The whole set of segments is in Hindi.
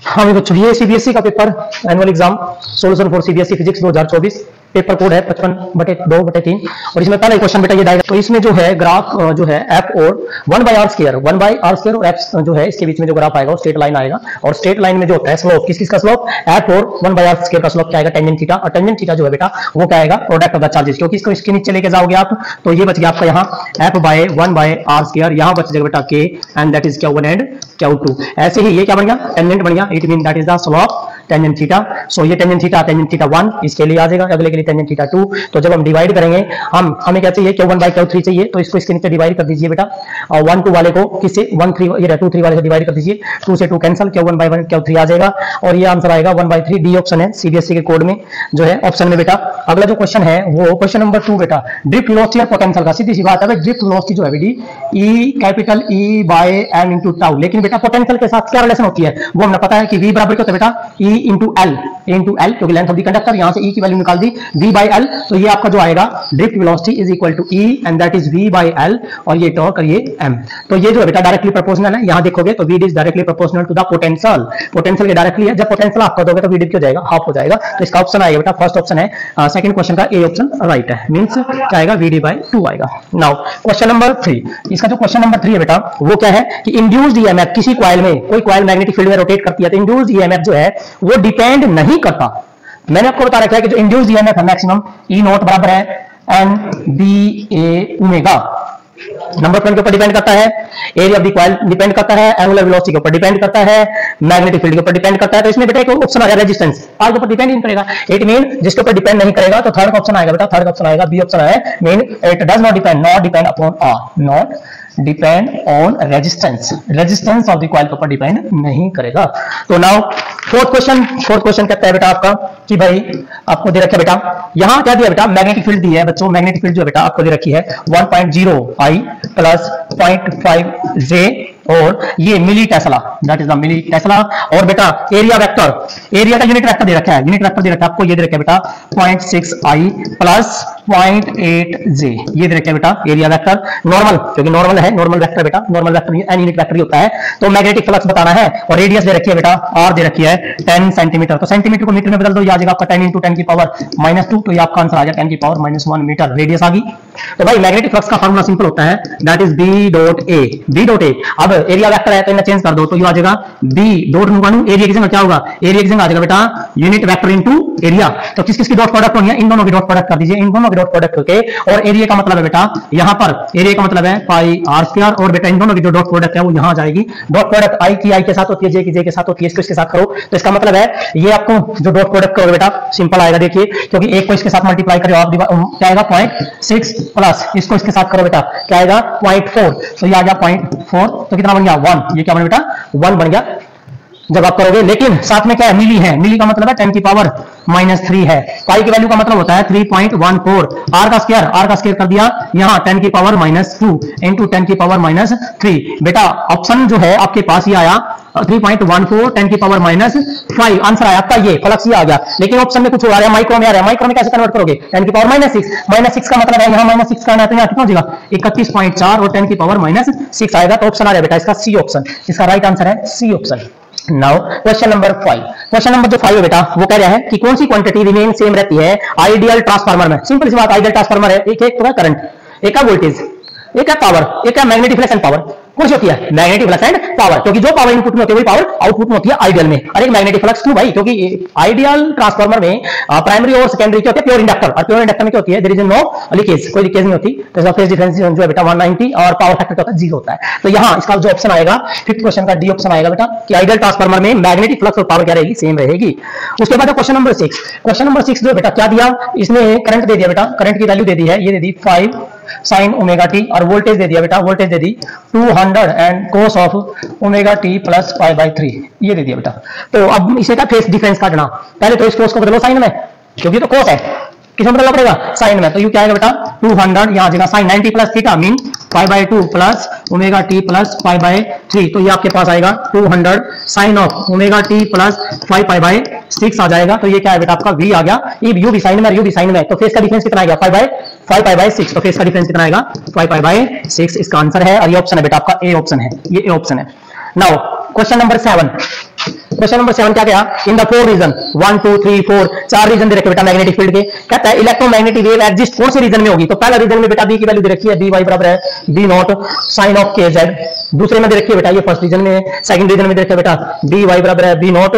हाँ बच्चों, ये सीबीएसई का paper annual exam solution for CBSE physics 2024 paper code है 55/2/3 और इसमें पहला क्वेश्चन बेटा ये डायग्राम। तो इसमें जो है ग्राफ जो है एफ और 1/r² और एफ जो है इसके बीच में जो ग्राफ आएगा वो स्ट्रेट लाइन आएगा और स्ट्रेट लाइन में जो होता है स्लोप किस का स्लोप एफ और 1/r² का स्लोप क्या आएगा टेंजेंट थीटा और टेंजेंट थीटा जो है बेटा वो क्या आएगा प्रोडक्ट ऑफ द चार्जेस क्योंकि इसको इसके नीचे लेके जाओगे आप तो ये बच गया आपका यहाँ f/1/r², यहाँ बच जाएगा बेटा k and that is Q1 and Q2। ऐसे ही ये क्या बन गया टेंजेंट बन गया, it mean that is the slope tangent theta. So ये टेंजेंट थीटा 1 इसके लिए आ जाएगा, अगले के लिए टेंजेंट थीटा 2। तो जब हम डिवाइड करेंगे हमें क्या चाहिए Q1/Q3 चाहिए तो इसको इसके नीचे डिवाइड कर दीजिए बेटा और 1 2 वाले को किससे 1 3 ये 2 3 वाले से डिवाइड कर दीजिए, 2 से 2 कैंसिल Q1/1 Q3 आ जाएगा और ये आंसर आएगा 1/3। डी ऑप्शन है सीबीएसई के कोड में जो है ऑप्शन में बेटा। अगला जो क्वेश्चन है वो क्वेश्चन नंबर 2 बेटा ड्रिफ्ट वेलोसिटी और पोटेंशियल का सीधी सी बात है ड्रिफ्ट वेलोसिटी जो है बेटी E/m × टाउ, लेकिन बेटा पोटेंशियल के साथ क्या रिलेशन होती है वो हमें पता है कि V बराबर क्या होता है बेटा E × L क्योंकि लेंथ ऑफ द कंडक्टर, यहां से E की वैल्यू निकाल दी V/L तो ये आपका जो आएगा drift velocity is equal to E and that is V/L और ये टॉर्क और ये m। तो ये जो है बेटा डायरेक्टली प्रोपोर्शनल है, यहां देखोगे तो V is directly proportional to the potential, potential के डायरेक्टली है। जब पोटेंशियल आप कर दोगे तो V क्या हो जाएगा हाफ हो जाएगा। तो इसका ऑप्शन आएगा बेटा फर्स्ट ऑप्शन है, सेकंड क्वेश्चन का ए ऑप्शन राइट है, मींस क्या आएगा VD/2 आएगा। नाउ क्वेश्चन नंबर 3, इसका जो क्वेश्चन नंबर 3 है बेटा वो क्या है कि इंड्यूस्ड ईएमएफ किसी कॉइल में, कोई कॉइल मैग्नेटिक फील्ड में रोटेट करती है तो इंड्यूस्ड ईएमएफ जो है वो डिपेंड नहीं करता। मैंने आपको बता रखा है कि जो इंड्यूस्ड ईएमएफ है मैक्सिमम E0 बराबर है NBA ω, नंबर पॉइंट के ऊपर डिपेंड करता है, area of the coil depend करता है, एंगुलर वेलोसिटी के ऊपर डिपेंड करता है, मैग्नेटिक फील्ड के ऊपर डिपेंड करता है। तो इसमें बेटा एक ऑप्शन आ गया रेजिस्टेंस, आर के ऊपर डिपेंड नहीं करेगा, इट मीन जिसके ऊपर डिपेंड नहीं करेगा तो थर्ड ऑप्शन आएगा बेटा, थर्ड ऑप्शन आएगा बी ऑप्शन है, mean it does not depend upon R, not depend on resistance, resistance of the coil के ऊपर डिपेंड नहीं करेगा। तो नाउ फोर्थ क्वेश्चन कहता है बेटा आपका कि भाई आपको दे रखा है बेटा यहां क्या दिया बेटा मैग्नेटिक फील्ड दी है बच्चों, मैग्नेटिक फील्ड जो है बेटा आपको दे रखी है 1.0 I प्लस 0.5 J और ये milli tesla, that is the milli tesla. और बेटा एरिया वेक्टर, एरिया का यूनिट वेक्टर दे रखा है, यूनिट वेक्टर दे रखा है आपको, ये दे रखा है बेटा 0.6 I प्लस 0.8 J, ये दे रखा है बेटा एरिया वेक्टर। नॉर्मल क्योंकि नॉर्मल है, नॉर्मल वेक्टर बेटा, normal vector N unit vector ही होता है। तो मैग्नेटिक फ्लक्स बताना है और रेडियस दे रखी है बेटा r दे रखी है 10 सेंटीमीटर, तो सेंटीमीटर को मीटर में बदल दो, ये आ जाएगा आपका 10 × 10 की पावर -2, तो ये आपका आंसर आ जाएगा 10 की पावर -1 मीटर रेडियस आ गई। तो भाई मैग्नेटिक फ्लक्स का फार्मूला सिंपल होता है, दैट इज B.A। अब एरिया वेक्टर है तो इन्हें चेंज कर दो तो ये आ जाएगा B डॉट एरिया की जगह क्या होगा, एरिया की जगह आ जाएगा बेटा यूनिट वेक्टर इनटू एरिया। तो किस किस की डॉट प्रोडक्ट होनी है, इन दोनों की डॉट प्रोडक्ट कर दीजिए, इन दोनों की डॉट प्रोडक्ट करके, और एरिया का मतलब है बेटा यहां पर एरिया का मतलब है πr² और बेटा इन दोनों की जो डॉट प्रोडक्ट है वो यहां आ जाएगी। डॉट प्रोडक्ट I की I के साथ होती है, J की J के साथ होती है, इसको इसके साथ करो तो इसका मतलब है ये आपको जो डॉट प्रोडक्ट करोगे बेटा सिंपल आएगा, देखिए क्योंकि एक को इसके साथ मल्टीप्लाई करो आप क्या आएगा 0.6 प्लस इसको इसके साथ करो बेटा क्या आएगा 0.4, तो ये आ गया 0.4, तो कितना बन गया 1, ये क्या बन बेटा 1 बन गया जब आप करोगे। लेकिन साथ में क्या है मिली है, मिली का मतलब है 10 की पावर -3 है, पाई की वैल्यू का मतलब होता है 3.14, r का स्क्वायर कर दिया यहाँ 10 की पावर -2 इंटू 10 की पावर -3। बेटा ऑप्शन जो है आपके पास ये आया 3.14 10 की पावर -5, आंसर आया आपका ये फ्लक्स ये आ गया। लेकिन ऑप्शन में कुछ और आ रहा है, माइक्रो में आ रहा है, माइक्रो में कैसे कन्वर्ट करोगे 10 की पावर -6 का मतलब है यहाँ -6 का है तो यहाँ कितना हो जाएगा 31.4 और 10 की पावर -6 आएगा। तो ऑप्शन आ रहा है बेटा इसका सी ऑप्शन, इसका राइट आंसर है C option. Now question number 5, question number जो 5 है बेटा वो कह रहा है कि कौन सी क्वांटिटी रिमेन सेम रहती है आइडियल ट्रांसफार्मर में। सिंपल सी बात, आइडियल ट्रांसफार्मर है एक तो है करंट, एक है वोल्टेज, एक है पावर, एक है मैग्नेटिक फ्लक्स एंड पावर। कौन सी होती है मैग्नेटिक फ्लक्स एंड पावर, क्योंकि जो पावर इनपुट में होती है वही पावर आउटपुट में होती है आइडियल में। अरे मैग्नेटिक फ्लक्स क्यों भाई, क्योंकि आइडियल ट्रांसफार्मर में प्राइमरी और सेकेंडरी क्या होती है प्योर इंडक्टर, और प्योर इंडक्टर में क्या होती है देयर इज नो लीकेज, कोई लीकेज नहीं होती। तो इसका फेज डिफरेंस जो है बेटा 190 और पावर फैक्टर क्या होता है 0 होता है। तो यहाँ इसका जो ऑप्शन आएगा फिफ्थ क्वेश्चन का डी ऑप्शन आएगा बेटा कि आइडियल ट्रांसफार्मर में मैग्नेटिक फ्लक्स और पावर क्या रहेगी सेम रहेगी। उसके बाद क्वेश्चन नंबर 6, क्वेश्चन नंबर 6 जो बेटा क्या दिया, इसने करंट दे दिया बेटा, करंट की वैल्यू दे दी है, ये दे दी 5 sin ωt और वोल्टेज दे दिया बेटा, वोल्टेज दे दी 200 and cos of ωt plus π/3 ये दे दिया बेटा। तो अब इसे का फेस डिफरेंस काटना, पहले तो इस cos को बदलो साइन में, क्योंकि तो cos है, किसमें बदलना पड़ेगा साइन में, तो यू क्या आएगा बेटा 200 यहाँ आ जाएगा sin 90 plus theta mean π/2 plus ωt plus π/3, तो ये आपके पास आएगा 200 sin ऑफ ωt प्लस 5π/6 आ जाएगा। तो ये क्या है बेटा आपका v आ गया, यू भी साइन में यू भी साइन में, तो फेस का डिफरेंस कितना आएगा 5π/6, तो फेस का डिफरेंस कितना आएगा 5π/6 इसका आंसर है। और ये ऑप्शन है बेटा आपका ए ऑप्शन है, ये ए ऑप्शन है। Now question number 7, question number 7 क्या गया, इन द 4 रीजन 1 2 3 4 4 रीजन दे रखे बेटा मैग्नेटिक फील्ड के, कहता है इलेक्ट्रोमैग्नेटिक वेव एग्जिस्ट कौन से रीजन में होगी। तो पहला रीजन में बेटा बी की वैल्यू दे रखी है, बी वाई बराबर है B not sign of K Z. दूसरे में दे रखी है बेटा, ये फर्स्ट रीजन में है। सेकंड रीजन में दे रखा है बेटा बी वाई बराबर है B not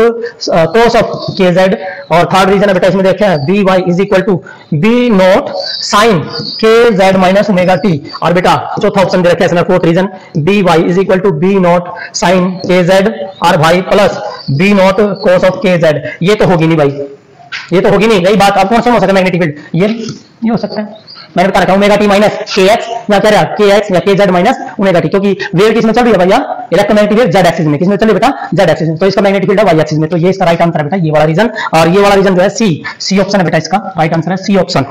cos of K Z. और थर्ड रीजन है बेटा इसमें देखा है B Y is equal to B not sine K Z minus omega T. और बेटा चौथा ऑप्शन दे रखा है इसमें fourth reason B Y is equal to B not sine K Z और भाई plus B not cos of K Z. ये तो होगी नहीं भाई, ये तो होगी नहीं, यही बात। अब कौन सा हो सकता है मैग्नेटिक फील्ड, ये हो सकता है। मैंने बता रखा ओमेगा टी माइनस के एक्स या कह रहा के एक्स या के जेड माइनस ओमेगा टी, क्योंकि वेव किसमें चल रही है भैया, इलेक्ट्रोमैग्नेटिक वेव जेड एक्सिस में। किसमें चल रही है बेटा, जेड एक्सिस में। तो इसका मैग्नेटिक फील्ड है वाई एक्सिस में। तो ये इसका राइट आंसर है बेटा, ये वाला रीजन। और ये वाला रीजन जो है सी ऑप्शन है बेटा, इसका राइट आंसर है C option.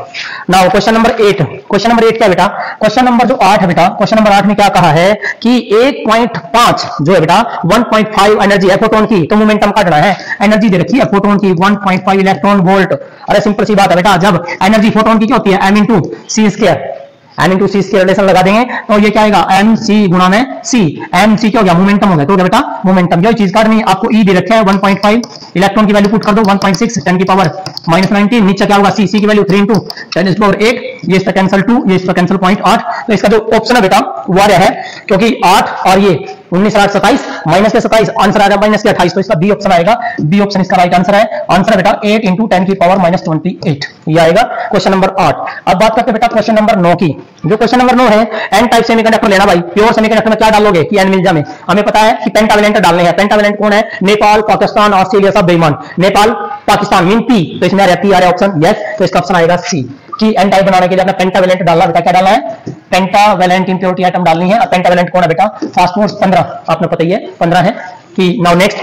Now question number 8, question number 8 क्या बेटा, क्वेश्चन नंबर जो 8 है बेटा, क्वेश्चन नंबर 8 में क्या कहा है कि 1.5 जो है बेटा 1.5 एनर्जी है फोटोन की, तो मोमेंटम काटना है। एनर्जी दे रखी है फोटोन की 1.5 इलेक्ट्रॉन वोल्ट। अरे सिंपल सी बात है बेटा, जब एनर्जी फोटोन की क्या होती है, m इंटू सी स्क्वायर, एम इंटू सी के रिलेशन लगा देंगे तो ये क्या आएगा, एम सी गुणा में सी। एम सी क्या हो गया, मोमेंटम हो गया। तो क्या बेटा मोमेंटम, यही चीज काटनी है आपको। ई दे रखा है 1.5, इलेक्ट्रॉन की वैल्यू पुट कर दो 1.6 10 की पावर -19। नीचे क्या होगा, सी की वैल्यू 3 इंटू 10 की पावर 8। ये इसका कैंसिल 2, ये इसका कैंसिल 0.8। तो इसका जो ऑप्शन है बेटा वो आ रहा है, क्योंकि 8 और ये 19 8 27 माइनस के 27 आंसर आ जाएगा माइनस के 28। तो इसका बी ऑप्शन आएगा, बी ऑप्शन इसका राइट आंसर है। आंसर है बेटा 8 इंटू 10 की पावर -28, ये आएगा क्वेश्चन नंबर 8। अब बात करते हैं बेटा क्वेश्चन नंबर 9 की। जो क्वेश्चन नंबर 9 है, एन टाइप सेमीकंडक्टर लेना भाई। प्योर सेमीकंडक्टर में क्या डालोगे कि एन मिल जाए। हमें पता है कि पेंटावेलेंट डालने हैं। पेंटावेलेंट कौन है, नेपाल पाकिस्तान ऑस्ट्रेलिया सब बेईमान। नेपाल पाकिस्तान मीन पी, तो इसमें आ रहा है पी आ रहा है ऑप्शन, यस। तो इसका ऑप्शन आएगा सी, कि एन टाइप बनाने के लिए अपना पेंटावेलेंट डालना बेटा। क्या डालना है, पेंटावेलेंट इंप्योरिटी आइटम डालनी है। और पेंटावेलेंट कौन है बेटा, फास्फोरस 15, आपने पता ही है 15 है। कि now next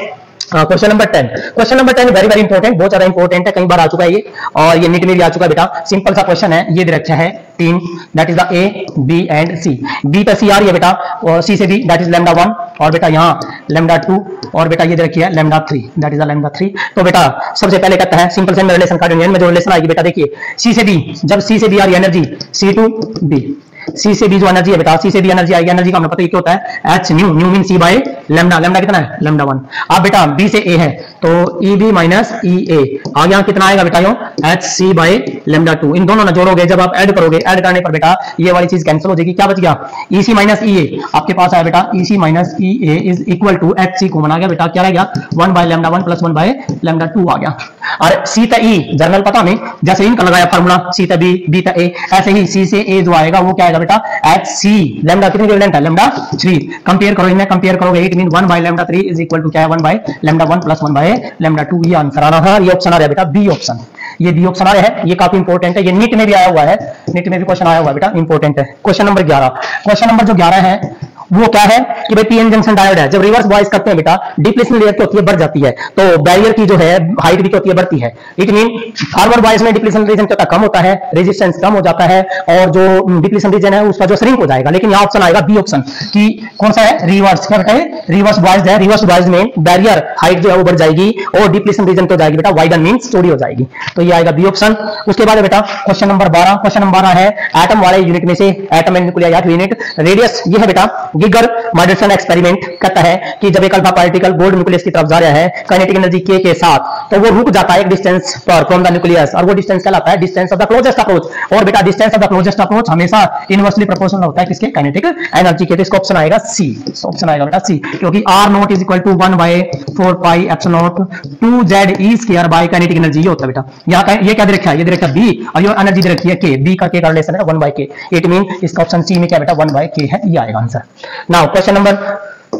question number 10। Question number 10 very very important, बहुत ज्यादा इंपॉर्टेंट है, कई बार आ चुका है ये, और ये नीट में भी आ चुका है बेटा। सिंपल सा क्वेश्चन है, ये दे रखा है 3, that is the A B and C. B पे सी आ रही है बेटा, और सी से बी दैट इज लैम्डा 1, और बेटा यहाँ लैम्डा 2, और बेटा ये दे रखी है lambda 3, that is the lambda 3। तो बेटा सबसे पहले कहता है सिंपल से रिलेशन का में जो रिलेशन आएगी बेटा, देखिए सी से बी, जब सी से बी आ रही है एनर्जी सी टू बी, सी से बी जो एनर्जी है बेटा, सी से बी एनर्जी आएगी। एनर्जी का हमें पता है क्या होता है, H nu, nu mean C by lambda. Lambda कितना है, लैम्डा 1। अब बेटा बी से ए है, तो ई बी माइनस ई ए आ गया, कितना आएगा बेटा यो एच सी बाय लैम्डा 2। इन दोनों ना जोड़ोगे, जब आप ऐड करोगे, ऐड करने पर बेटा ये वाली चीज कैंसिल हो जाएगी। क्या बच गया, ई सी माइनस ई ए आपके पास आया बेटा, E C minus E A is equal to H C common आ गया बेटा। क्या रह गया, 1 by lambda 1 plus 1 by lambda 2 आ गया। और सी ता ई जर्नल पता नहीं, जैसे इनका लगाया फार्मूला सी ता बी, बी ता ए, ऐसे ही सी से ए जो आएगा वो क्या आएगा बेटा एच सी। लैम्डा कितनी वेवलेंथ है, लैम्डा 3। कंपेयर करो, इनमें कंपेयर करोगे, it mean 1 by lambda 3 is equal to क्या है, 1 by lambda 1 plus 1 by lambda 2। ये आंसर आ रहा है, ये ऑप्शन आ रहा है बेटा बी ऑप्शन। ये बी ऑप्शन आ रहा है, ये काफी इंपॉर्टेंट है, ये नीट में भी आया हुआ है, नीट में भी क्वेश्चन आया हुआ है बेटा, इंपॉर्टेंट है। क्वेश्चन नंबर 11, क्वेश्चन नंबर जो 11 है वो क्या है कि भाई पीएन जंक्शन डायोड है। जब रिवर्स बॉयस करते हैं बेटा, डिप्लीशन लेयर की होती है बढ़ जाती है, तो बैरियर की जो है हाइट भी होती है बढ़ती है। इट मीन फॉरवर्ड बॉयस में डिप्लीशन रीजन क्या कम होता है, रेजिस्टेंस कम हो जाता है, और जो डिप्लीशन रीजन है उसका जो श्रिंक हो जाएगा। लेकिन यहाँ ऑप्शन आएगा बी ऑप्शन, कि कौन सा है, रिवर्स। क्या बेटा है, रिवर्स बॉयस है। रिवर्स बॉयस में बैरियर हाइट जो है वो बढ़ जाएगी, और डिप्लीशन रीजन तो जाएगी बेटा वाइडन मीन्स चौड़ी हो जाएगी। तो ये आएगा बी ऑप्शन। उसके बाद बेटा क्वेश्चन नंबर 12, क्वेश्चन नंबर 12 है एटम वाले यूनिट में से, atom and nuclear unit radius ये है बेटा गिगर मॉडरेशन एक्सपेरिमेंट कहता है कि जब एक अल्फा पार्टिकल गोल्ड न्यूक्लियस की तरफ जा रहा है काइनेटिक एनर्जी के साथ, तो वो रुक जाता है एक डिस्टेंस पर फ्रॉम द न्यूक्लियस, और वो डिस्टेंस कहलाता है distance of the closest approach. और बेटा distance of the closest approach हमेशा इनवर्सली प्रोपोर्शनल होता है किसके, काइनेटिक एनर्जी के। तो इसका ऑप्शन आएगा सी, ऑप्शन आएगा बेटा सी, क्योंकि r not is equal to 1 by 4 pi epsilon not 2 z E square by kinetic energy. ये होता है बेटा। यहाँ ये क्या दे रखा है, ये दे रखा है बी, और ये एनर्जी दे रखी है के, बी का के का रिलेशन है 1 बाय के। इट मीन इसका ऑप्शन सी में क्या बेटा 1 बाय के है, ये आएगा आंसर। Now question number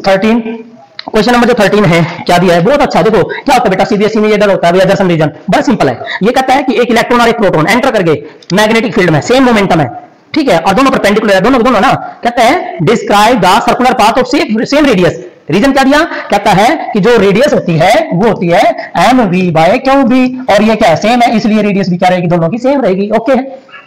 13, question number जो 13 है क्या दिया है, बहुत अच्छा। देखो क्या होता है बेटा, सीबीएसई में ये डर होता है एडजसेंट रीजन, बड़ा सिंपल है। ये कहता है कि एक इलेक्ट्रॉन और एक प्रोटॉन एंटर करके मैग्नेटिक फील्ड में, सेम मोमेंटम है, ठीक है, और दोनों परपेंडिकुलर है, दोनों ना। कहता है describe the circular path of same radius. Reason क्या दिया, कहता है कि जो रेडियस होती है वो होती है M V by Q B, और ये क्या है, सेम है, इसलिए रेडियस भी क्या रहेगी, दोनों की सेम रहेगी। ओके,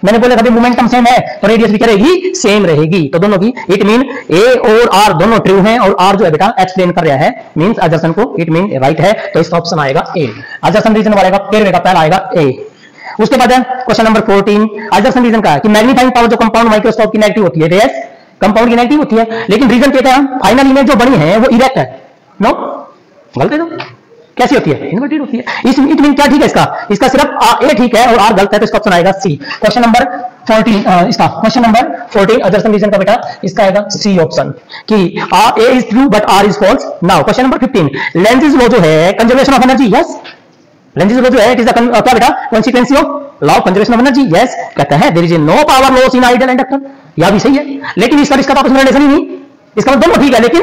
मैंने बोला कभी मोमेंटम सेम है तो रेडियस भी करेगी सेम रहेगी, तो दोनों की। इट मीन ए और आर दोनों ट्रू हैं, और आर जो है बेटा एक्सप्लेन कर रहा है मींस एडजसेंट को, इट मीन राइट है। तो इसका ऑप्शन आएगा ए, एडजसेंट रीजन वाला पेयर का पहला आएगा ए। उसके बाद क्वेश्चन नंबर 14, एडजसेंट रीजन का है कि मैग्नीफाइंग पावर जो कंपाउंड माइक्रोस्कोप की नेगेटिव होती है, रेस कंपाउंड की नेगेटिव होती है, लेकिन रीजन कहता है फाइनल इमेज जो बनी है वो इरेक्ट है, नो, गलत है। तो कैसी होती है? इन्वर्टेड होती है। इस इट मीन क्या ठीक है इसका सिर्फ ए ठीक है और आर गलत है, तो इसका ऑप्शन आएगा सी। क्वेश्चन नंबर 14 इसका क्वेश्चन नंबर 14 अजर्सन रीजन का बेटा इसका आएगा सी ऑप्शन कि A is true but R is false. Now question number 15 Lenz law जो है conservation of energy, yes Lenz law जो है इट इज द क्या बेटा consequence of law of conservation of energy, yes कहता है there is no power loss in ideal inductor, यह भी सही है, लेकिन इसका आपस में रिलेशन ही नहीं, इसका मतलब दोनों ठीक है लेकिन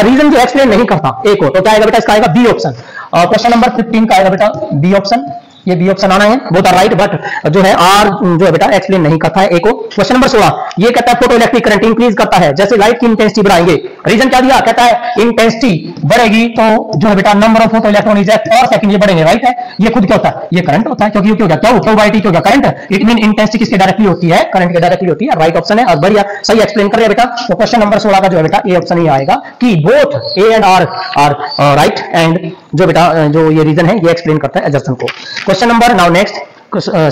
रीजन जो एक्सप्लेन नहीं करता ए को, तो क्या आएगा बेटा इसका आएगा बी ऑप्शन। क्वेश्चन नंबर 15 का आएगा बेटा बी ऑप्शन, ये बी ऑप्शन आना है, बोथ आर राइट बट जो है आर जो है बेटा एक्सप्लेन नहीं करता है ए को। क्वेश्चन नंबर 16 ये कहता है फोटो इलेक्ट्रिक करंट इंक्रीज करता है जैसे लाइट की इंटेंसिटी बढ़ाएंगे, रीजन क्या दिया, कहता है इंटेंसिटी बढ़ेगी तो जो है बेटा number of photo electron eject और सेकंड ये बढ़ेंगे, राइट है। ये खुद क्या होता है, ये करंट होता है, क्योंकि क्यों क्या क्यू बाई टी क्यों क्या करंट, इट मीन इंटेंसिटी किसके डायरेक्टली होती है, करंट के डायरेक्टली होती है, राइट ऑप्शन है और बढ़िया सही एक्सप्लेन कर रहे हैं बेटा। तो क्वेश्चन नंबर 16 का जो है बेटा ए ऑप्शन ही आएगा कि both A and R are right and जो बेटा जो ये रीजन है ये एक्सप्लेन करता है एजर्सन को। Question number now next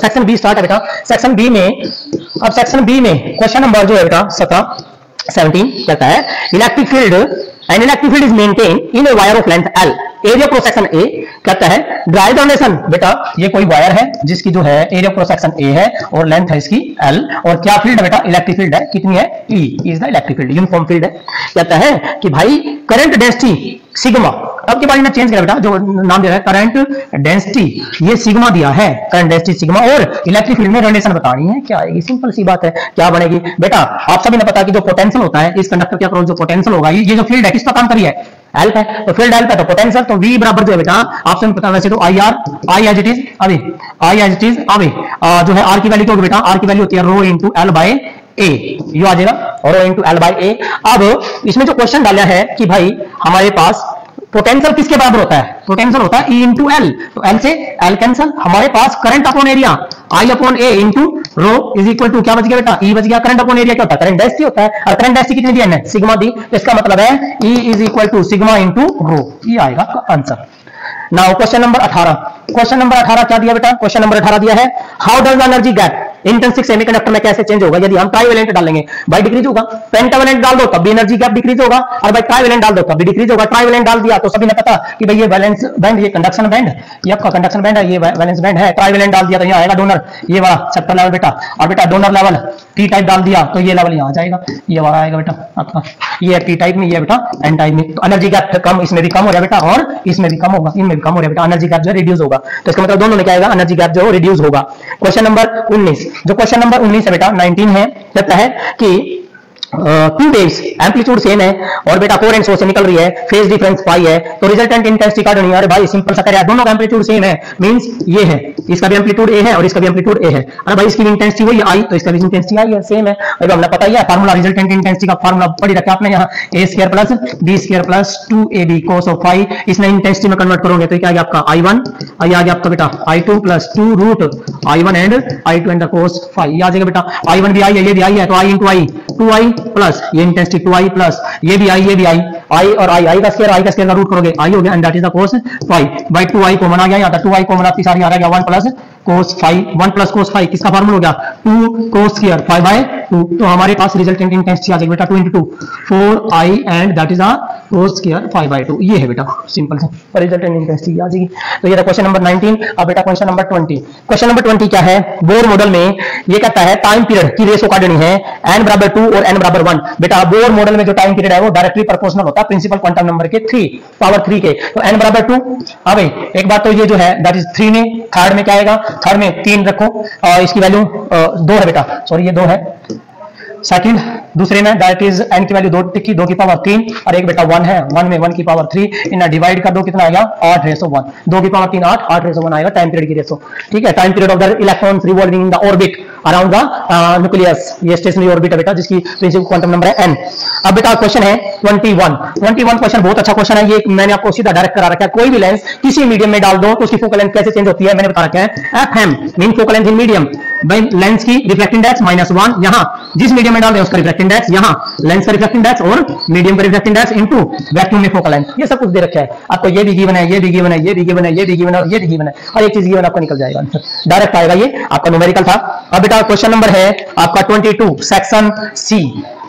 section B start है बेटा। सेक्शन बी में अब सेक्शन बी में क्वेश्चन नंबर जो है बेटा 17 कहता है electric field an electric field is maintain in a wire of length L, area cross section A, कहता है ड्राइव डायरेक्शन बेटा ये कोई वायर है जिसकी जो है एरिया क्रॉस सेक्शन ए है और लेंथ है इसकी एल और क्या फील्ड है बेटा इलेक्ट्रिक फील्ड है, कितनी है E is the electric field, uniform field है। कहता है कि भाई करंट डेंसिटी सिग्मा, अब के बारे में चेंज किया बेटा जो नाम दे रहा है करंट डेंसिटी, ये सिग्मा दिया है करंट डेंसिटी सिग्मा और इलेक्ट्रिक फील्ड में रिलेशन बतानी है, क्या आएगी, सिंपल सी बात है, क्या बनेगी बेटा आप सभी ने पता कि जो पोटेंशियल होता है इस कंडक्टर के अक्रॉस जो पोटेंशियल होगा ये जो फील्ड है किसका काम करिए एल है, तो फील्ड एल पे तो पोटेंशियल तो V बराबर जो है बेटा आपसे पता वैसे तो I R I as it is अभी आई एज इट इज अभी जो है आर की वैल्यू क्या होगी बेटा, आर की वैल्यू होती है रो इनटू एल बाय ए, ये आ जाएगा और रो इनटू एल बाय ए। अब इसमें जो क्वेश्चन डाला है कि भाई हमारे पास पोटेंशियल किसके बराबर होता है, पोटेंशियल होता है E इंटू एल, तो एल से एल कैंसल, हमारे पास current upon area I upon A into rho is equal to क्या बच गया बेटा E बच गया, करंट अपॉन एरिया क्या होता है करंट डेंसिटी होता है और करंट डेंसिटी कितनी दी है सिग्मा दी, तो इसका मतलब है E is equal to sigma into rho, ये आएगा आंसर। Now question number 18, question number 18 क्या दिया बेटा, क्वेश्चन नंबर 18 दिया है how does energy gap intrinsic semiconductor में कैसे चेंज होगा यदि हम ट्राइवेलेंट डालेंगे, बाय डिक्रीज होगा, पेंटावेलेंट डाल दो तब भी एनर्जी गैप डिक्रीज होगा और बाय ट्राइवेलेंट डाल दो तब भी डिक्रीज होगा। ट्राइवेलेंट डाल दिया तो सभी ने पता कि भाई ये वैलेंस बैंड ये कंडक्शन बैंड ये आपका कंडक्शन बैंड है, ये वैलेंस बैंड है, ट्राइवेलेंट डाल दिया तो यहाँ आएगा डोनर ये वाला सेक्टर लेवल बेटा, और बेटा डोनर लेवल टी टाइप डाल दिया तो ये लेवल यहाँ आ जाएगा, ये वाला आएगा बेटा आपका, ये टी टाइप में ये बेटा एन टाइप में, तो एनर्जी गैप कम इसमें भी कम हो रहा है बेटा और इसमें भी कम होगा, इनमें भी कम हो रहा है बेटा, एनर्जी गैप जो रिड्यूस होगा, तो इसका मतलब दोनों में क्या आएगा एनर्जी गैप जो रिड्यूस होगा। क्वेश्चन नंबर 19 जो क्वेश्चन नंबर 19 है बेटा 19 है, कहता है कि टू वेव्स एम्पलीट्यूड सेम है और बेटा कोहेरेंट सोर्स से निकल रही है, फेज डिफरेंस पाई है, तो रिजल्टेंट इंटेंसिटी का नहीं, अरे भाई सिंपल सा कर, दोनों का एम्पलीट्यूड सेम है मींस ये है इसका भी एम्पलीट्यूड ए है और इसका भी एम्पलीट्यूड ए है, अरे भाई इसकी इंटेंसिटी वही आई तो इसका भी इंटेंसिटी आई है सेम है, अरे हमने पता ही है फार्मूला रिजल्टेंट इंटेंसिटी का फार्मूला पढ़ी रखा आपने यहाँ a square plus b square plus 2ab cos of phi, इसमें इंटेंसिटी में कन्वर्ट करोगे तो क्या आ गया आपका i1 ये आ गया आपका बेटा i2 plus 2 root i1 and i2 and cos phi, ये आ जाएगा बेटा i1 भी आई है ये भी आई है तो i into I 2i plus ये इंटेंसिटी 2i प्लस ये भी आई i और i का स्क्वायर का रूट करोगे i हो गया and that is the cos phi by 2i common आ गया, यहाँ पर 2i कॉमन आपकी सारी आ गया 1 plus cos phi, 1 plus cos phi किसका फार्मूला हो गया 2 cos स्क्वायर फाई बाय 2, तो हमारे पास रिजल्टेंट इंटेंसिटी आ जाएगी बेटा 2 into 2 4i and that is the cos square phi by 2, ये है बेटा सिंपल से रिजल्टेंट इंटेंसिटी आ जाएगी। तो ये था क्वेश्चन नंबर 19। अब बेटा क्वेश्चन नंबर 20, क्वेश्चन नंबर 20 क्या है, बोर मॉडल में ये कहता है टाइम पीरियड की रेशो काटनी है n बराबर 2 और n बराबर 1, बेटा बोर मॉडल में जो टाइम पीरियड है वो डायरेक्टली प्रोपोर्शनल होता है प्रिंसिपल क्वांटम नंबर के 3 पावर 3 के, तो n बराबर 2, अब एक बात तो ये जो है दैट इज 3 में, थर्ड में क्या आएगा, थर्ड में 3 रखो और इसकी वैल्यू 2 है बेटा, सॉरी ये 2 है, सेकंड दूसरे में दैट इज n की वैल्यू 2 टिकी 2 की पावर 3 और एक बेटा 1 है, 1 में 1 की पावर 3, इन्हें डिवाइड कर दो कितना आएगा 8/1, 2 की पावर 3 8 8/1 आएगा टाइम पीरियड की रेशो, ठीक है, time period of the electrons revolving in the orbit around the nucleus, ये स्टेशनरी ऑर्बिट है बेटा जिसकी प्रिंसिपल क्वांटम नंबर है n। अब बेटा क्वेश्चन है 21 क्वेश्चन बहुत अच्छा क्वेश्चन है, ये मैंने आपको सीधा डायरेक्ट करा रखा है, कोई भी लेंस किसी मीडियम में डाल दो तो उसकी फोकल लेंथ कैसे चेंज होती है मैंने बता रखा है, fm mean focal length in medium by lens की रिफ्लेक्टिंग इंडेक्स -1, यहां जिस मीडियम में डाल दें उसका रिफ्लेक्टिंग इंडेक्स, यहां लेंस का रिफ्लेक्टिंग इंडेक्स और मीडियम का रिफ्लेक्टिंग इंडेक्स इनटू वैक्यूम में फोकल लेंथ, ये सब कुछ दे रखा है आपको, ये भी गिवन है ये भी गिवन है ये भी गिवन है ये भी गिवन है ये भी गिवन है, हर एक चीज गिवन आपको निकल जाएगा आंसर डायरेक्ट आएगा, ये आपका न्यूमेरिकल था। अब बेटा क्वेश्चन नंबर है आपका 22 सेक्शन सी,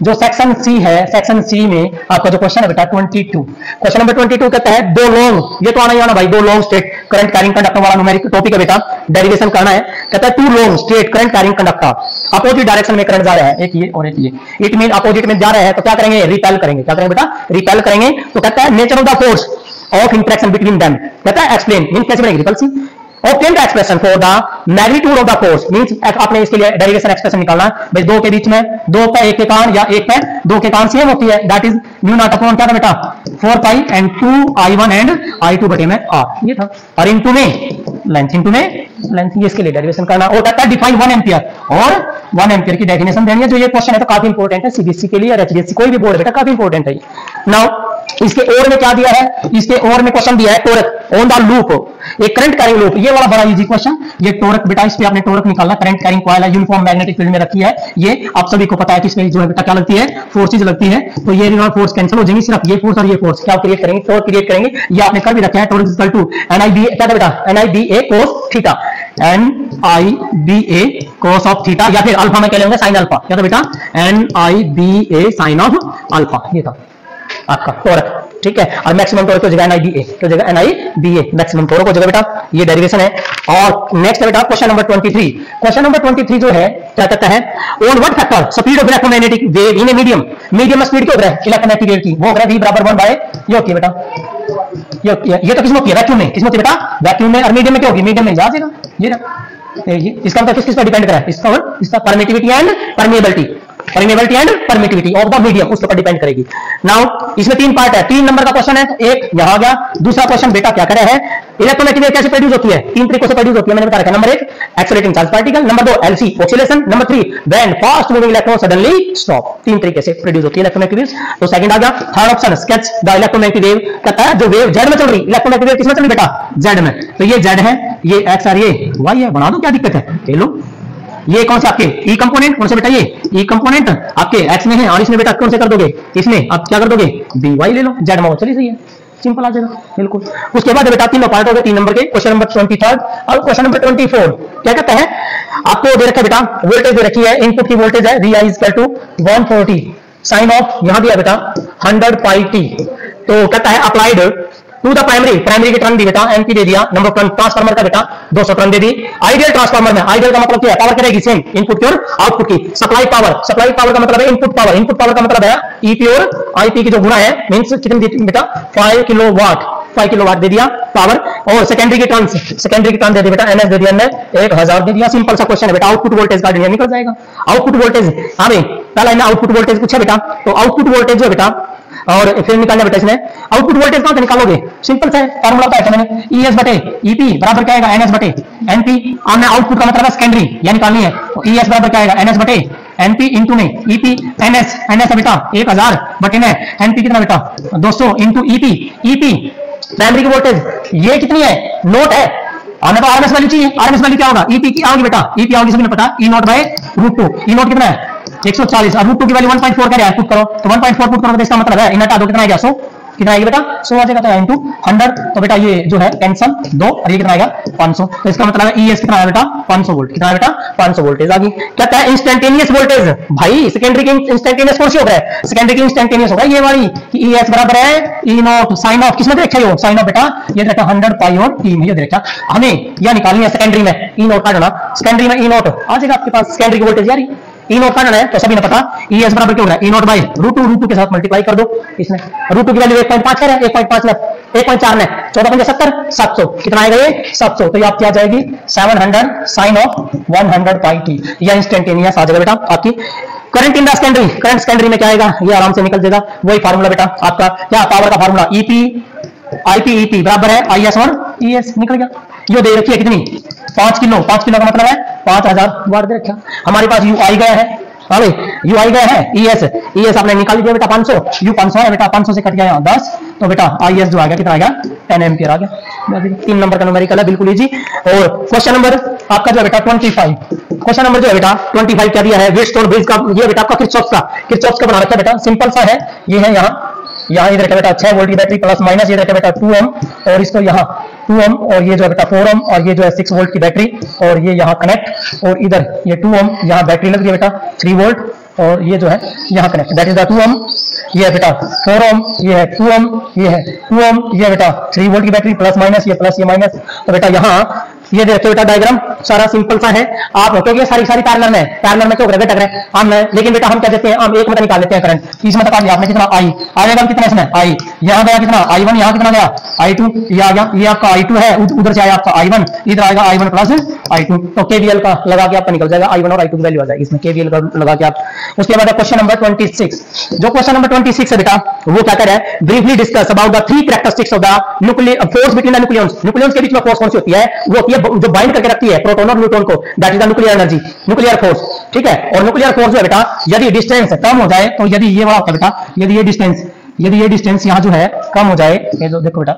जो सेक्शन सी है, सेक्शन सी में आपका जो क्वेश्चन है बेटा 22, क्वेश्चन नंबर 22 कहता है दो लॉन्ग, ये तो आना ही आना भाई, दो long straight current carrying conductor वाला न्यूमेरिक टॉपिक है बेटा, डेरिवेशन करना है। कहता है two long straight current carrying conductor opposite direction में करंट जा रहा है, एक ये और एक ये, इट मीन अपोजिट में जा रहा है तो क्या करेंगे, रिपेल करेंगे। क्या करेंगे बेटा, रिपेल करेंगे। तो कहता है nature of the force of interaction between them, कहता है एक्सप्लेन, मीन कैसे बनेगी, repulsive. obtain the expression for the magnitude of the force, means आपने इसके लिए डेरिवेशन एक्सप्रेशन निकालना है भाई, दो के बीच में, दो पे एक के कारण या एक पे दो के कारण सेम होती है, that is mu naught upon क्या था बेटा 4 पाई एंड 2 I1 एंड I2 बटे में r, ये था। और इनटू में लेंथ, इनटू में लेंथ, ये इसके लिए डेरिवेशन करना। और कहता है डिफाइन 1 एम्पियर, और 1 एम्पियर की डेफिनेशन देनी है। जो ये क्वेश्चन है तो काफी इंपॉर्टेंट है सीबीएसई के लिए और एचडीएससी कोई भी बोर्ड बेटा काफी इंपॉर्टेंट है। नाउ इसके और में क्या दिया है, इसके और में क्वेश्चन दिया है टोरक ऑन द लूप, एक करंट कैरिंग लूप, ये वाला बड़ा इजी क्वेश्चन। ये टोरक बेटा, इस पे आपने टोरक निकालना, करंट कैरिंग कॉइल है, यूनिफॉर्म मैग्नेटिक फील्ड में रखी है, ये आप सभी को पता है कि इसमें जो है बेटा क्या लगती है, फोर्सेज लगती है। तो ये फोर्स कैंसिल हो जाएंगी, सिर्फ ये फोर्स और ये फोर्स क्या क्रिएट करेंगे, टोरक क्रिएट करेंगे। ये आपने कर भी रखा है, टोरक इक्वल टू NIBA, क्या था बेटा NIBA cos theta, NIBA cos of theta, या फिर अल्फा में क्या लेंगे साइन अल्फा, क्या था बेटा NIBA साइन ऑफ अल्फा, ये था आपका टोरक, ठीक है। और मैक्सिमम टोरक हो जाएगा NIBA, तो जगह NIBA मैक्सिमम टोरक हो जाएगा बेटा, ये डेरिवेशन है। और नेक्स्ट है बेटा क्वेश्चन नंबर 23, क्वेश्चन नंबर 23 जो है क्या कहता है, on what factor speed of electromagnetic wave in a medium, medium speed क्या हो रहा है इलेक्ट्रोमैग्नेटिक वेव की, वो हो रहा है v बराबर 1 बाय ये होती है बेटा, ये तो किसमें होती है, वैक्यूम में, किसमें होती है बेटा वैक्यूम में, और मीडियम में क्या होगी, मीडियम में जा जाएगा ये, इसका मतलब किस पर डिपेंड करा है, इसका permittivity and permeability, permeability and permittivity of the medium उस पर डिपेंड करेगी। नाउ इसमें 3 पार्ट है, 3 नंबर का क्वेश्चन है, एक यहां आ गया, दूसरा क्वेश्चन बेटा क्या करे है, इलेक्ट्रोमैग्नेटिक वेव कैसे प्रोड्यूस होती है, 3 तरीकों से प्रोड्यूस होती है मैंने बता रखा है। Number 1 accelerating charge particle, number 2 LC oscillation, number 3 when fast moving electron suddenly stop, 3 तरीके से प्रोड्यूस होती है इलेक्ट्रोमैग्नेटिक वेव। तो सेकंड आ गया, third option sketch the electromagnetic wave, कहता है जो वेव जेड में चल रही, इलेक्ट्रोमैग्नेटिक वेव किसमें चल रही बेटा जेड में, तो ये जेड है, ये एक्स और ये वाई है, बना दो क्या दिक्कत है, ले लो। ये कौन से आपके ई कंपोनेंट, कौन से बेटा ये ई कंपोनेंट आपके एक्स में है, और इसमें बेटा कौन से कर दोगे, इसमें आप क्या कर दोगे बी वाई ले लो, जेड में चलिए सही है, सिंपल आ जाएगा बिल्कुल। उसके बाद बेटा 3 पार्ट हो गए 3 नंबर के, क्वेश्चन नंबर 23 और क्वेश्चन नंबर 24 क्या कहता है, आपको दे रखा है बेटा वोल्टेज दे रखी है, इनपुट की वोल्टेज है Vi = 140, साइन ऑफ यहां दिया बेटा 100 पाई टी। तो कहता है applied to the primary, primary की टर्न दी बेटा एमपी दे दिया, नंबर टर्न ट्रांसफार्मर का बेटा 200 टर्न दे दी। आइडियल ट्रांसफार्मर में, आइडियल का मतलब क्या है, पावर करेगी सेम इनपुट की और आउटपुट की, सप्लाई पावर, सप्लाई पावर का मतलब है इनपुट पावर, इनपुट पावर का मतलब है ईपी और आईपी की जो गुणा है, मींस कितनी दी बेटा 5 किलोवाट, 5 किलोवाट दे दिया पावर। और सेकेंडरी की टर्न, सेकेंडरी की टर्न दे दी बेटा एनएस दे दिया, 1000 दे दिया। सिंपल सा क्वेश्चन है बेटा, आउटपुट वोल्टेज का निकल जाएगा। आउटपुट वोल्टेज, हाँ भाई पहला इन्हें आउटपुट वोल्टेज पूछा बेटा, तो आउटपुट वोल्टेज जो बेटा और फिर निकालना बेटा इसमें आउटपुट वोल्टेज कहां से निकालोगे, सिंपल से फार्मूला बताया था मैंने, ईएस बटे ईपी बराबर क्या आएगा एनएस बटे एनपी। हमने आउटपुट का मतलब है सेकेंडरी या निकालनी है, तो ईएस बराबर क्या आएगा एनएस बटे एनपी इंटू में ईपी, एनएस एनएस है बेटा 1000 बटे में एनपी कितना बेटा 200 इंटू ईपी, ईपी प्राइमरी की वोल्टेज ये कितनी है नोट है, हमें तो आरएमएस वैल्यू चाहिए, आरएमएस वैल्यू क्या होगा ईपी की आओगी बेटा, ईपी आओगी सभी ने पता, ई नोट बाय √2, ई नोट कितना है 140 और √2 की वैल्यू 1.4 क्या है पुट करो, तो 1.4 पुट करो तो इसका मतलब है इन हटा दो कितना आएगा 100, कितना आएगा बेटा 100 आ जाएगा, तो इंटू 100, तो बेटा ये जो है कैंसल 2 और ये कितना आएगा 500, तो इसका मतलब है ईएस कितना है बेटा 500 वोल्ट, कितना है बेटा 500 वोल्टेज आ गई। कहता है इंस्टेंटेनियस वोल्टेज, भाई सेकेंडरी की इंस्टेंटेनियस कौन सी होगा, सेकेंडरी की इंस्टेंटेनियस होगा ये वाली कि ईएस बराबर है ई नॉट साइन ऑफ, किसमें देखा ये साइन ऑफ बेटा ये देखा 100 पाई और टी में, ये देखा हमें यह निकालनी है सेकेंडरी में ई नॉट का जाना, सेकेंडरी में ई नॉट आ जाएगा आपके पास, सेकेंडरी की वोल्टेज यार ई नोट का है तो सभी ने पता ईएस बराबर क्या हो रहा है ई नोट बाय √2 के साथ मल्टीप्लाई कर दो, इसमें √2 की वैल्यू 1.5 है, 1.5 में 1.4 में 14 700 कितना आएगा ये 700, तो ये आपकी आ जाएगी 700 साइन ऑफ 100 पाई टी, या इंस्टेंटेनियस आ जाएगा बेटा आपकी। Current in the secondary, current secondary में क्या आएगा ये आराम से निकल जाएगा, वही फार्मूला बेटा आपका क्या पावर का फार्मूला ईपी आईपी ईपी बराबर है आईएस और ईएस, निकल गया। ये दे रखी है कितनी 5 किलो, 5 किलो का मतलब है 5000 वाट दे रखा, हमारे पास यू आई गया है, हाँ भाई यू आई गया है, ईएस ईएस आपने निकाल दिया बेटा 500, यू 500 है बेटा 500 से कट गया 10, तो बेटा आईएस जो आ गया कितना आ गया 10 एम्पियर आ गया। 3 नंबर का न्यूमेरिकल है बिल्कुल इजी। और क्वेश्चन नंबर आपका जो है बेटा 25, क्वेश्चन नंबर जो है बेटा 25 क्या दिया है, व्हीटस्टोन ब्रिज का, ये बेटा आपका किरचॉफ का बना रखा है बेटा, सिंपल सा है, ये है यहाँ यहाँ इधर का बेटा 6 वोल्ट की बैटरी प्लस माइनस इधर का बेटा 2 ओम, और इसको यहाँ 2 ओम, और ये जो है बेटा 4 ओम, और ये जो है 6 वोल्ट की बैटरी, और ये यहाँ कनेक्ट, और इधर ये 2 ओम, यहाँ बैटरी लग रही है बेटा 3 वोल्ट, और ये जो है यहाँ कनेक्ट, दैट इज द 2 ओम, ये है बेटा 4 ओम, ये है 2 ओम, ये है 2 ओम, ये है बेटा 3 वोल्ट की बैटरी प्लस माइनस, ये प्लस ये माइनस। तो बेटा यहाँ ये देखो बेटा डायग्राम सारा सिंपल सा है, आप क्योंकि सारी पैरेलल में क्यों टक रहे हम, लेकिन बेटा हम क्या देते हैं, हम एक मतलब निकाल लेते हैं करंट, इसमें तक आपने कितना आई आएगा, कितना इसमें आई, यहाँ गया कितना I1, यहाँ कितना गया I2, ये आ गया, ये आपका I2 है, उधर से आया आपका I1, इधर आएगा I1 प्लस I2, तो KVL का लगा के आपका निकल जाएगा I1 और I2 की वैल्यू आ जाएगी इसमें, KVL का लगा के आप। उसके बाद क्वेश्चन नंबर 26, जो क्वेश्चन नंबर 26 है बेटा वो क्या कर रहा है, briefly discuss about the 3 characteristics of the nuclear force between the nucleons. Nucleons के बीच में फोर्स कौन सी होती है, वो होती है जो बाइंड करके रखती है प्रोटॉन और न्यूट्रॉन को, that is the nuclear energy, nuclear force, ठीक है। और न्यूक्लियर फोर्स जो है बेटा यदि डिस्टेंस कम हो जाए, तो यदि ये वाला होता है बेटा, यदि ये डिस्टेंस यहाँ जो है कम हो जाए, ये जो देखो बेटा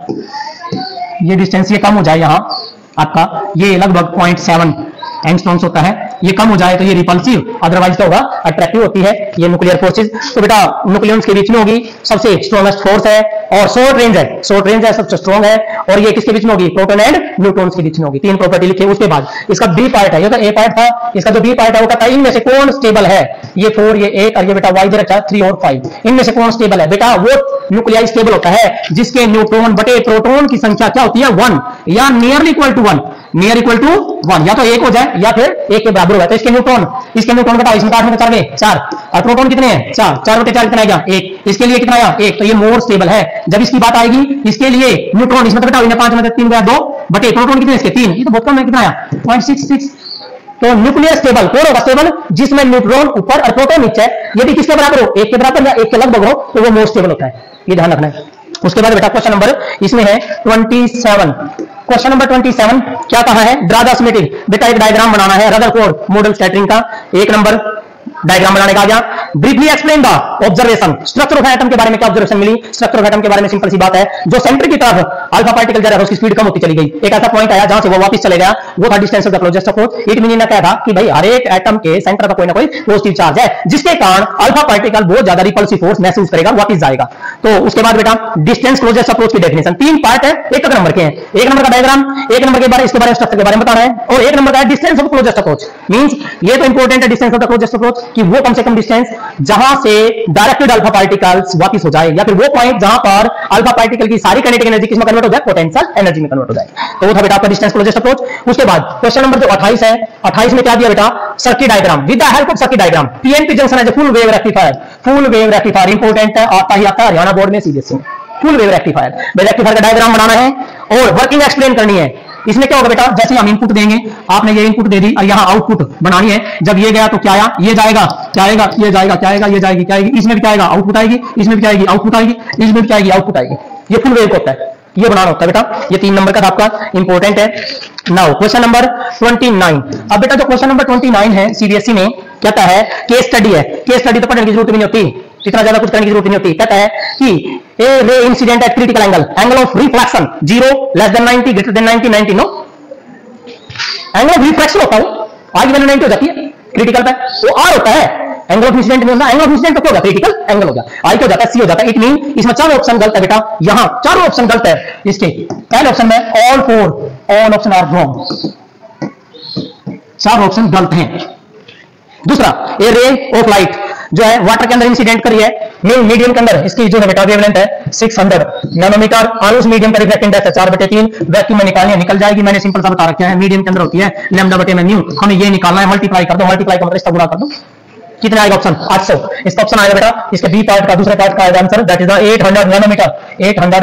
ये डिस्टेंस ये कम हो जाए, यहाँ आपका ये लगभग 0.7 एंगस्ट्रॉम्स होता है, ये कम हो जाए तो ये रिपल्सिव, अदरवाइज क्या होगा अट्रैक्टिव होती है ये न्यूक्लियर फोर्सेज। तो बेटा न्यूक्लियंस के बीच में होगी, सबसे स्ट्रॉन्गेस्ट फोर्स है और शॉर्ट रेंज है सबसे स्ट्रॉन्ग है, और ये किसके बीच में होगी, प्रोटॉन एंड न्यूट्रॉन्स के बीच में होगी। 3 प्रॉपर्टी लिखी। उसके बाद इसका बी पार्ट है, ये तो ए पार्ट था, इसका जो बी पार्ट है वो कहता है इनमें से कौन स्टेबल है, ये 4 ये 8 और ये बेटा वाई दे रखा है 3 और 5, इनमें से कौन स्टेबल है बेटा, वो न्यूक्लियर स्टेबल होता है जिसके न्यूट्रॉन बटे प्रोटॉन की संख्या क्या होती है 1 या nearly equal to 1, near equal to 1, या तो 1 हो जाए या फिर 1 के बराबर हो जाए। तो इसके न्यूट्रॉन बताओ, इसमें 8 में 4 में 4 और प्रोटॉन कितने हैं 4 बटे 4 कितना आएगा 1, इसके लिए कितना आया 1, तो ये मोर स्टेबल है। जब इसकी बात आएगी इसके लिए न्यूट्रॉन, इसमें तो बताओ 5 में 3 गया 2 बटे प्रोटॉन कितने इसके 3, ये तो बहुत कम है, कितना आया 0.66। तो न्यूक्लियर स्टेबल कौन होगा, स्टेबल जिसमें न्यूट्रॉन ऊपर और प्रोटॉन नीचे है, यदि किसके बराबर हो 1 के बराबर या 1 के लगभग हो तो वो मोर स्टेबल होता है, ये ध्यान रखना है। उसके बाद बेटा क्वेश्चन नंबर इसमें है 27, क्वेश्चन नंबर 27 क्या कहा है, ड्रा द स्कीमेटिक, बेटा एक डायग्राम बनाना है रदरफोर्ड मॉडल स्कैटरिंग का, 1 नंबर डायग्राम बनाने का गया। Briefly explain the observation, structure of atom के बारे में क्या ऑब्जर्वेशन मिली, स्ट्रक्चर ऑफ एटम के बारे में सिंपल सी बात है, जो सेंटर की तरफ अल्फा पार्टिकल जा रहा है उसकी स्पीड कम होती चली गई, एक ऐसा पॉइंट आया जहां से वो वापस चले गया, वो था distance of the closest approach. It meaning क्या था कि भाई हर एक एटम के सेंटर पर कोई ना कोई पॉजिटिव चार्ज है, जिसके कारण अल्फा पार्टिकल बहुत ज्यादा रिपल्सिव फोर्स महसूस करेगा, वापस जाएगा। तो उसके बाद बेटा डिस्टेंस क्लोजेस्ट अप्रोच की डेफिनेशन, 3 पार्ट है, 1 नंबर के हैं, 1 नंबर का डायग्राम, 1 नंबर के बारे इसके बारे में स्ट्रक्चर के बारे में बताना है, और 1 नंबर का distance of closest approach, means ये तो इंपॉर्टेंट है distance of the closest approach कि वो कम से कम डिस्टेंस जहां से डायरेक्टेड अल्फा पार्टिकल्स वापस हो जाए, या फिर वो पॉइंट जहां पर अल्फा पार्टिकल की सारी काइनेटिक एनर्जी किसमें कन्वर्ट हो जाए, पोटेंशियल एनर्जी में कन्वर्ट हो जाए। तो वो था बेटा आपका डिस्टेंस क्लोजेस्ट अप्रोच। उसके बाद क्वेश्चन नंबर जो 28 है, 28 में क्या दिया बेटा, circuit diagram, with the help of circuit diagram PNP junction as full wave rectifier important है, आता ही आता है हरियाणा बोर्ड में सीबीएसई में, फुल वेव रेक्टिफायर का डायग्राम बनाना है और वर्किंग एक्सप्लेन करनी है। इसमें क्या होगा बेटा, जैसे हम इनपुट देंगे, आपने ये इनपुट दे दी और यहाँ आउटपुट बनानी है, जब ये गया तो क्या आया, ये जाएगा, क्या आएगा, ये जाएगा, क्या आएगा, ये जाएगी, क्या आएगी, इसमें भी क्या आएगा, आउटपुट आएगी, इसमें भी क्या आएगी, आउटपुट आएगी, इसमें भी क्या आएगी, आउटपुट आएगी। ये फुल वेव होता है, ये बनाना होता है बेटा, ये 3 नंबर का आपका इंपॉर्टेंट है। नाउ क्वेश्चन नंबर 29, अब बेटा जो क्वेश्चन नंबर 29 है सीबीएसई में कहता है केस स्टडी है, केस स्टडी तो पढ़ने की जरूरत भी नहीं होती, इतना ज्यादा कुछ करने की जरूरत नहीं होती। कहता है कि a ray incident at critical angle of reflection 0 less than 90 greater than 90 90 no, angle of reflection होता है आगे वैल्यू 90 हो जाती है, क्रिटिकल पे वो आर होता है, एंगल ऑफ इंसिडेंट नहीं होता, एंगल ऑफ इंसिडेंट तो क्या होगा, क्रिटिकल एंगल हो गया, आई क्या हो जाता है, सी हो जाता है। इट मीन इसमें 4 ऑप्शन गलत है बेटा, यहां 4 ऑप्शन गलत है इसके, पहले ऑप्शन में all 4 option are wrong, 4 option गलत हैं। दूसरा ए रे ऑफ लाइट जो है वाटर के अंदर इंसिडेंट करी है, मीडियम के अंदर इसकी जो है बेटा वेवलेंथ है 600 नैनोमीटर, और उस मीडियम का रिफ्रैक्टिव इंडेक्स है 4/3, वैक्यूम में निकालनी है, निकल जाएगी, मैंने सिंपल सा बता रखा है, मीडियम के अंदर होती है λ/μ, हमें ये निकालना है, मल्टीप्लाई कर दो, मल्टीप्लाई का मतलब इसका गुणा कर दो, कितना आएगा ऑप्शन 800, इसका ऑप्शन आएगा बेटा, इसके बी पार्ट का दूसरे पार्ट का आएगा answer, that is the 800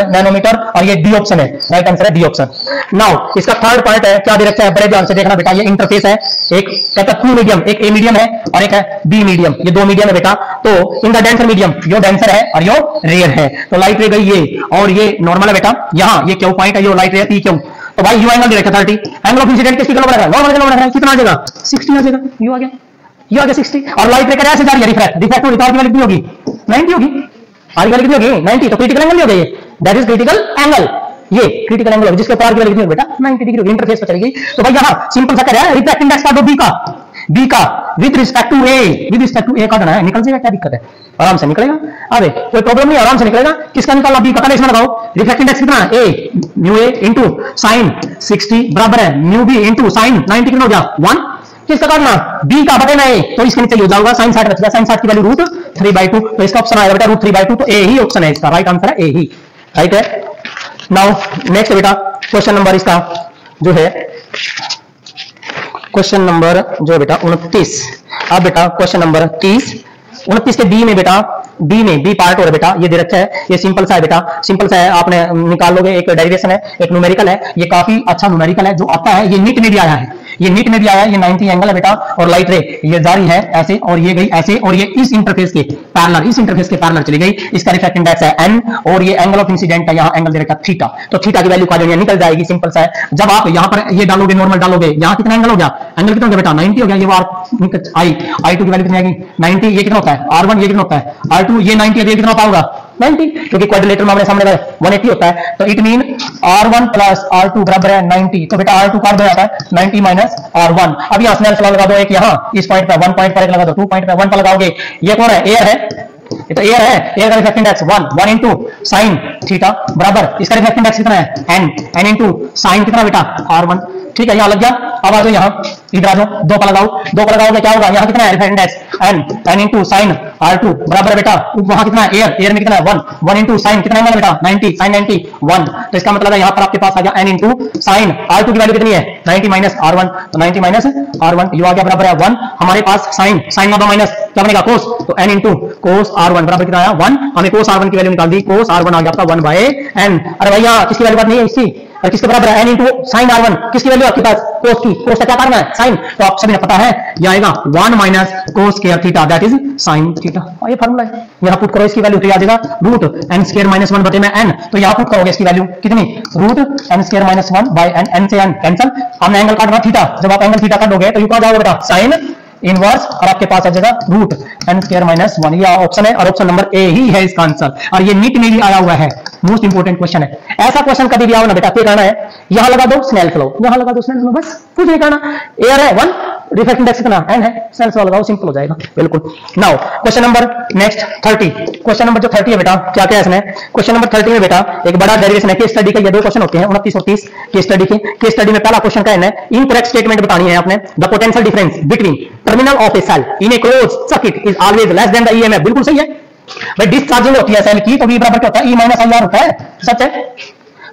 nanometre, और ये डी ऑप्शन है, राइट आंसर है डी ऑप्शन। नाउ इसका थर्ड पार्ट है, क्या दे रखा है, बड़े ध्यान से देखना बेटा, ये इंटरफेस है, एक कहता है 2 मीडियम, एक ए मीडियम है और एक है बी मीडियम, ये 2 मीडियम है बेटा। तो in the denser medium yo denser है और यो रेयर है, तो लाइट रे गई ये और ये नॉर्मल है बेटा, यहाँ ये क्यू पॉइंट है, यो लाइट रे पी क्यू, तो भाई यू एंगल दे रखा 30, एंगल ऑफ इंसिडेंट किसकी गलत है, नॉर्मल गलत है, कितना आ जाएगा 60 आ जाएगा, यू आ गया, ये आ गया 60, और लाइट रे ऐसे जा रही है रिफ्रैक्ट होगी, आर की वैल्यू होगी 90 होगी, आर की वैल्यू कितनी होगी 90, तो क्रिटिकल एंगल हो गया, ये दैट इज क्रिटिकल एंगल, ये क्रिटिकल एंगल जिसके पार की वैल्यू कितनी होगी बेटा 90 डिग्री होगी, इंटरफेस पर चली गई। तो भाई यहाँ सिंपल सा क्या है, रिफ्रैक्टिव इंडेक्स का दो बी का, बी का विद रिस्पेक्ट टू ए का देना है, निकल जाएगा, क्या दिक्कत है, आराम से निकलेगा। अरे कोई प्रॉब्लम नहीं, आराम से निकलेगा। किसका निकाला, बी का, पहले इसमें लगाओ, रिफ्लेक्ट इंडेक्स कितना है, ए, म्यू ए इंटू साइन 60 बराबर है म्यू बी इंटू साइन 90 कितना हो गया 1। किसका काटना, बी का बटे ना ए, तो इसके नीचे हो जाएगा साइन 60 बचेगा, साइन 60 की वैल्यू √3/2, तो इसका ऑप्शन आएगा बेटा √3/2, तो ए ही ऑप्शन है इसका, राइट आंसर है ए ही, राइट है। नाउ नेक्स्ट बेटा क्वेश्चन नंबर इसका जो है क्वेश्चन नंबर जो बेटा 29। अब बेटा क्वेश्चन नंबर 29 के बी में बेटा, बी पार्ट और बेटा ये दे रखा है, ये सिंपल सा है बेटा, सिंपल सा है, आपने निकाल लोगे, एक डेरिवेशन है, एक न्यूमेरिकल है, ये काफी अच्छा न्यूमेरिकल है जो आता है, ये नीट में भी आया है, ये नीट में भी आया है, ये 90 एंगल है बेटा, और लाइट रे ये जारी है ऐसे, और ये गई ऐसे, और ये इस इंटरफेस के पैरेलल, इस इंटरफेस के पैरेलल चली गई, इसका रिफ्लेक्ट इंडेक्स है n, और ये एंगल ऑफ इंसिडेंट है, यहाँ एंगल दे रखा थीटा, तो थीटा की वैल्यू का निकल जाएगी, सिंपल सा है। जब आप यहाँ पर ये डालोगे, नॉर्मल डालोगे, यहाँ कितना एंगल हो गया, एंगल कितना हो गया बेटा 90 हो गया, ये I2 की वैल्यू कितनी आएगी 90, ये कितना होता है R1, ये कितना होता है R2, ये 90 है, ये कितना होगा 90, क्योंकि क्वाड्रिलेटरल मामले सामने 180 होता है, तो it mean R1 plus R2 बराबर है 90, तो बेटा R2 काट दो जाता है 90 माइनस R1। अब यहाँ स्नेल लॉ लगा दो, एक यहाँ इस पॉइंट पे 1 पॉइंट पर एक लगा दो, 2 पॉइंट पे 1 पर लगाओगे, ये कौन है, एयर है, ये तो एयर है, एयर का reflect index 1 into sine theta बराबर इसका रिफ्लेक्ट इंडेक्स कितना है n इंटू साइन कितना बेटा R1, ठीक है, यहाँ लग गया। अब आ जाओ यहाँ, इधर आ जाओ, 2 पर लगाओ, 2 पर लगाओगे क्या होगा, यहाँ कितना है reflect index n into sine R2 बराबर बेटा वहां कितना है एयर में कितना है 1 इंटू साइन कितना है बेटा 90 साइन 90 1, तो इसका मतलब है यहाँ पर आपके पास आ गया n इंटू साइन R2 की वैल्यू कितनी है 90 माइनस R1, तो 90 माइनस R1 ये आ गया बराबर है 1, हमारे पास साइन का माइनस क्या बनेगा कोस, तो n इंटू कोस R1 बराबर कितना आया 1, हमें कोस R1 की वैल्यू निकाल दी, कोस R1 आ गया आपका 1/n। अरे भैया किसकी वैल्यू बात नहीं है इसकी, और किसके बराबर है n इंटू साइन R1, किसकी वैल्यू आपके पास कोस की, कोस का क्या करना है साइन, तो आप सभी ने पता है ये आएगा 1 minus cos square theta that is sine theta, और ये फार्मूला है, यहाँ पुट करो इसकी वैल्यू तो आ जाएगा √n² - 1 बटे में n, तो यहाँ पुट करोगे इसकी वैल्यू कितनी √n² - 1/n, n से n कैंसिल, हमने एंगल काटना थीटा, जब आप एंगल थीटा काटोगे तो यू कहां जाओगे बेटा साइन इनवर्स, और आपके पास आ जाएगा √n² - 1, ये ऑप्शन है, और ऑप्शन नंबर ए ही है इसका आंसर, और ये नीट में भी आया हुआ है, मोस्ट इंपोर्टेंट क्वेश्चन है। ऐसा क्वेश्चन कभी भी आओ ना बेटा, क्या करना है, यहां लगा दो स्नेल्स लॉ, यहां लगा दो स्नेल्स लॉ, बस कुछ नहीं करना, एयर है 1, रिफ्लेक्ट इंडेक्स कितना n है, स्नेल्स लॉ लगाओ, सिंपल हो जाएगा बिल्कुल। Now question number next 30, question number जो 30 है बेटा, क्या क्या है इसमें, क्वेश्चन नंबर 30 में बेटा एक बड़ा डेरिवेशन है, केस स्टडी का, ये 2 क्वेश्चन होते हैं 29 और 30 केस स्टडी के। केस स्टडी में पहला क्वेश्चन क्या है, इनकरेक्ट स्टेटमेंट बतानी है आपने, the potential difference between terminal of a cell in a closed circuit is always less than the EMF, बिल्कुल सही है भाई, डिस्चार्जिंग होती है सेल की तो V बराबर क्या होता है, E माइनस IR होता है, सच है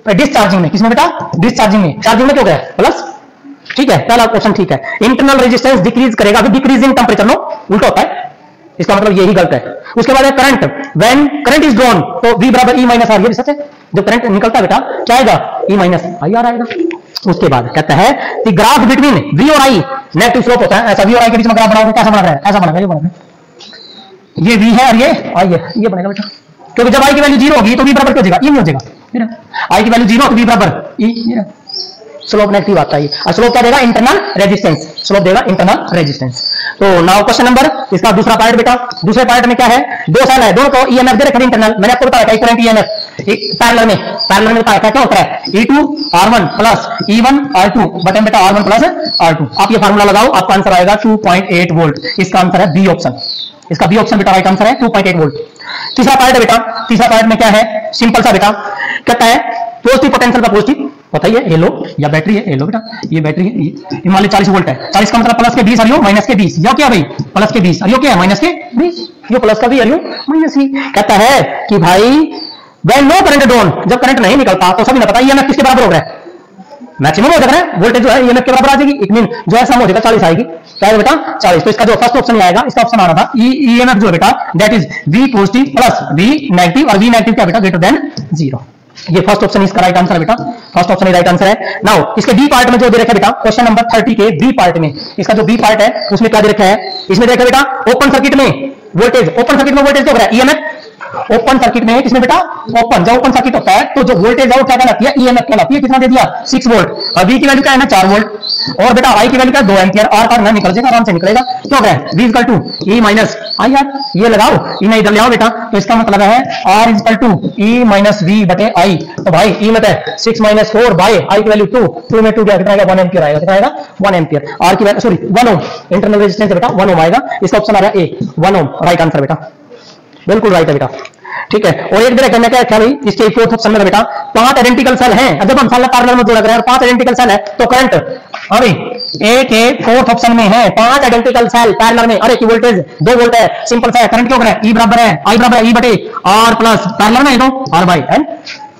भाई, डिस्चार्जिंग में, किसमें बेटा डिस्चार्जिंग में, चार्जिंग में क्या होगा प्लस, ठीक है, पहला ऑप्शन ठीक है। इंटरनल रेजिस्टेंस डिक्रीज करेगा, अभी डिक्रीजिंग टेंपरेचर नो उल्टा होता है, इसका मतलब यही गलत है। उसके बाद है current, when current is drawn तो V बराबर E माइनस R, ये भी सच है, जब करंट निकलता है बेटा क्या आएगा E माइनस IR आएगा। उसके बाद कहता है द ग्राफ बिटवीन V और I नेगेटिव स्लोप होता है, ऐसा V और I के बीच में ग्राफ बनाओगे कैसा बना रहा है, ऐसा बना रहा है, ये बना रहा है, ये V है और ये I है, ये बनेगा बेटा, क्योंकि जब I की वैल्यू 0 होगी तो V बराबर क्या हो जाएगा, E नहीं हो जाएगा, I की वैल्यू 0 तो V बराबर E, स्लोप नेगेटिव आता है, और स्लोप क्या देगा इंटरनल रेजिस्टेंस, स्लोप देगा इंटरनल रेजिस्टेंस। तो नाउ क्वेश्चन नंबर इसका दूसरा पार्ट बेटा, दूसरे पार्ट में क्या है, 2 सेल है, दोनों को ईएमएफ दे रखा है इंटरनल, मैंने आपको बताया था करंट ईएमएफ पैरेलल में बताया था क्या होता है, E2 R1 plus E1 R2 button बेटा R1 प्लस R2, आप ये फार्मूला लगाओ, आपका आंसर आएगा 2.8 वोल्ट, इसका आंसर है बी ऑप्शन, इसका बी ऑप्शन बेटा राइट आंसर है 2.8 वोल्ट। तीसरा पार्ट है बेटा, तीसरा पार्ट में क्या है, सिंपल सा बेटा, कहता है पॉजिटिव पोटेंशियल का पॉजिटिव बताइए, ये लो या बैटरी है, ये लो बेटा, ये बैटरी है, ये मान लो 40 वोल्ट है, 40 का मतलब प्लस के 20 और यो माइनस के 20, यो क्या भाई प्लस के 20 और यो क्या है माइनस के 20, यो प्लस का 20 और यो माइनस की। कहता है कि भाई व्हेन नो करंट ड्रॉन, जब करंट नहीं निकलता तो सभी ने पता ईएमएफ किसके बराबर हो रहा है, मैक्सिमम हो जाएगा ना, वोल्टेज जो है ईएमएफ के बराबर आ जाएगी, इट मीन जो है सम हो जाएगा 40 आएगी, क्या है बेटा 40, तो इसका जो फर्स्ट ऑप्शन आएगा, इसका ऑप्शन आ रहा था ईएमएफ जो है बेटा that is V positive plus V negative, और V नेगेटिव क्या बेटा ग्रेटर देन 0, ये फर्स्ट ऑप्शन इसका राइट आंसर है बेटा, फर्स्ट ऑप्शन ही राइट आंसर है। नाउ इसके बी पार्ट में जो दे रखा है बेटा, क्वेश्चन नंबर 30 के बी पार्ट में, इसका जो बी पार्ट है उसमें क्या दे रखा है, इसमें देखा बेटा ओपन सर्किट में वोल्टेज, ओपन सर्किट में वोल्टेज क्या हो रहा है ईएमएफ, ओपन सर्किट में किसमें बेटा ओपन, जब ओपन सर्किट होता है तो जो वोल्टेज है वो क्या कहलाती है ईएमएफ कहलाती है। कितना दे दिया 6 वोल्ट और V की वैल्यू क्या है ना 4 वोल्ट और बेटा I की वैल्यू क्या 2 एम्पियर। R का ना निकल जाएगा आराम से निकलेगा। क्यों है V equal to E minus I R, ये लगाओ इन्हें इधर ले आओ बेटा, तो इसका मतलब है R equal to E minus V बटे I। तो भाई E में 6 माइनस 4 बाय I की वैल्यू 2 में 2 क्या कितना आएगा 1 एम्पियर आएगा। कितना आएगा 1 एम्पियर। R की वैल्यू सॉरी 1 ओम, इंटरनल रेजिस्टेंस है बेटा 1 ओम आएगा। इसका ऑप्शन आ रहा है A 1 ओम, राइट आंसर बेटा, बिल्कुल राइट है बेटा। ठीक है, और एक कहना क्या है भाई इसके फोर्थ ऑप्शन में बेटा 5 आइडेंटिकल सेल हैं, जब हम साल पैरेलल में जोड़ा करें और 5 आइडेंटिकल सेल है तो करंट अभी ए के फोर्थ ऑप्शन में है 5 आइडेंटिकल सेल पैरेलल में। अरे की वोल्टेज 2 वोल्ट है, सिंपल सा है। करंट क्यों करें E बराबर है I बराबर है E बटे R प्लस पैरेलल में दो R बाई एन,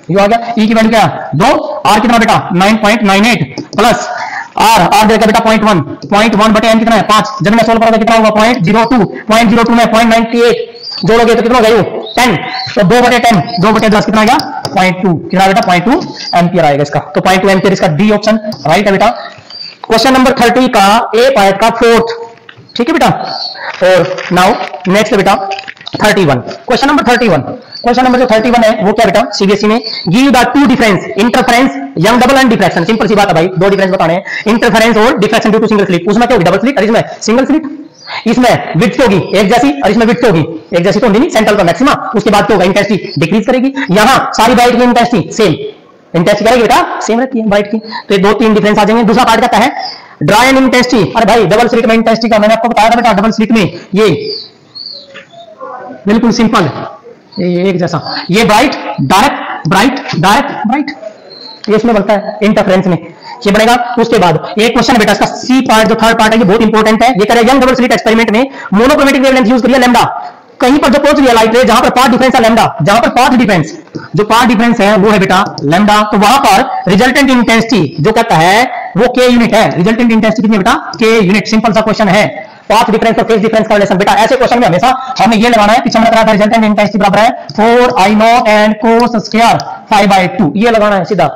ये आ गया। E की वैल्यू क्या 2, R कितना बेटा 9.98 प्लस R देखा बेटा 0.1 बटे n कितना है 5, जब मैं सोल्व करूंगा कितना होगा 0.02 में 0.98 जोड़ोगे तो कितना हो गया 10, तो 2 बटे 10 2 बटे 10 कितना आएगा 0.2, कितना बेटा 0.2 एम्पियर आएगा इसका। तो 0.2 एम्पियर इसका डी ऑप्शन राइट है बेटा। क्वेश्चन नंबर 30 का ए पार्ट का फोर्थ, ठीक है बेटा। और नाउ नेक्स्ट बेटा 31, क्वेश्चन नंबर 31। क्वेश्चन नंबर जो 31 है वो क्या बेटा सीबीएसई में give the two difference interference Young double and diffraction. Simple सी बात है भाई, दो डिफरेंस बताने हैं, इंटरफेरेंस और diffraction due to single slit. उसमें क्या होगी डबल स्लिट और इसमें सिंगल स्लिट। इसमें विड्थ होगी एक जैसी और इसमें विड्थ होगी एक जैसी तो नहीं, सेंट्रल का मैक्सिमा, उसके बाद क्या होगा इंटेंसिटी डिक्रीज करेगी। यहां सारी ब्राइट की इंटेंसिटी सेम, इंटेंसिटी करेगी बेटा सेम रहती है ब्राइट की। तो ये 2-3 डिफरेंस आ जाएंगे। दूसरा पार्ट कहता है ड्राई एंड इंटेंसिटी। अरे भाई डबल स्लिट में इंटेंसिटी का मैंने आपको बताया था बेटा, डबल स्लिट में ये बिल्कुल सिंपल ये एक जैसा, ये bright direct bright direct bright, ये इसमें बनता है इंटरफेरेंस में ये बनेगा। उसके बाद एक क्वेश्चन बेटा इसका सी पार्ट जो थर्ड पार्ट है ये बहुत इंपॉर्टेंट है। ये करेगा यंग डबल स्लिट एक्सपेरिमेंट में मोनोक्रोमेटिक वेवलेंथ यूज करिए लैम्डा। कहीं पर जो पहुंच रही है लाइट रे जहां पर पाथ डिफरेंस है लैम्डा, जहां पर पाथ डिफरेंस जो पाथ डिफरेंस है वो है बेटा लैम्डा, तो वहां पर रिजल्टेंट इंटेंसिटी जो कहता है वो के यूनिट है। रिजल्टेंट इंटेंसिटी कितनी है बेटा के यूनिट। सिंपल सा क्वेश्चन है, पाथ डिफरेंस और फेज डिफरेंस का रिलेशन। बेटा ऐसे क्वेश्चन में हमेशा हमें ये लगाना है, पीछे मैंने कहा था रिजल्टेंट इंटेंसिटी बराबर है 4I0 एंड cos स्क्वायर 5/2, ये लगाना है सीधा।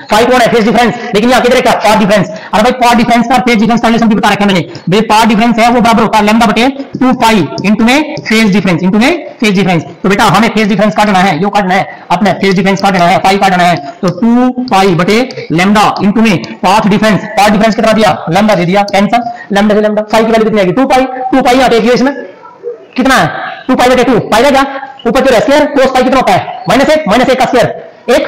5 कौन है फेज डिफरेंस, लेकिन यहाँ किधर क्या पाथ डिफरेंस। अरे भाई पाथ डिफरेंस का फेज डिफरेंस का रिलेशन भी बता रखा है मैंने। भाई पाथ डिफरेंस है वो बराबर होता है लैम्डा बटे 2 पाई इनटू में फेज डिफरेंस इनटू में फेज डिफरेंस। तो बेटा हमें फेज डिफरेंस काटना है, यो काटना है अपने फेज डिफरेंस काटना है, पाई काटना है। तो 2 पाई बटे लैम्डा इनटू में पाथ डिफरेंस। पाथ डिफरेंस कितना दिया लैम्डा दे दिया, कैंसिल लैम्डा से लैम्डा। फाई की वैल्यू कितनी आएगी 2 पाई यहाँ देखिए इसमें कितना है 2 पाई बटे 2 पाई क्या ऊपर जो स्क्वायर कोस पाई कितना होता है -1 का स्क्वायर 1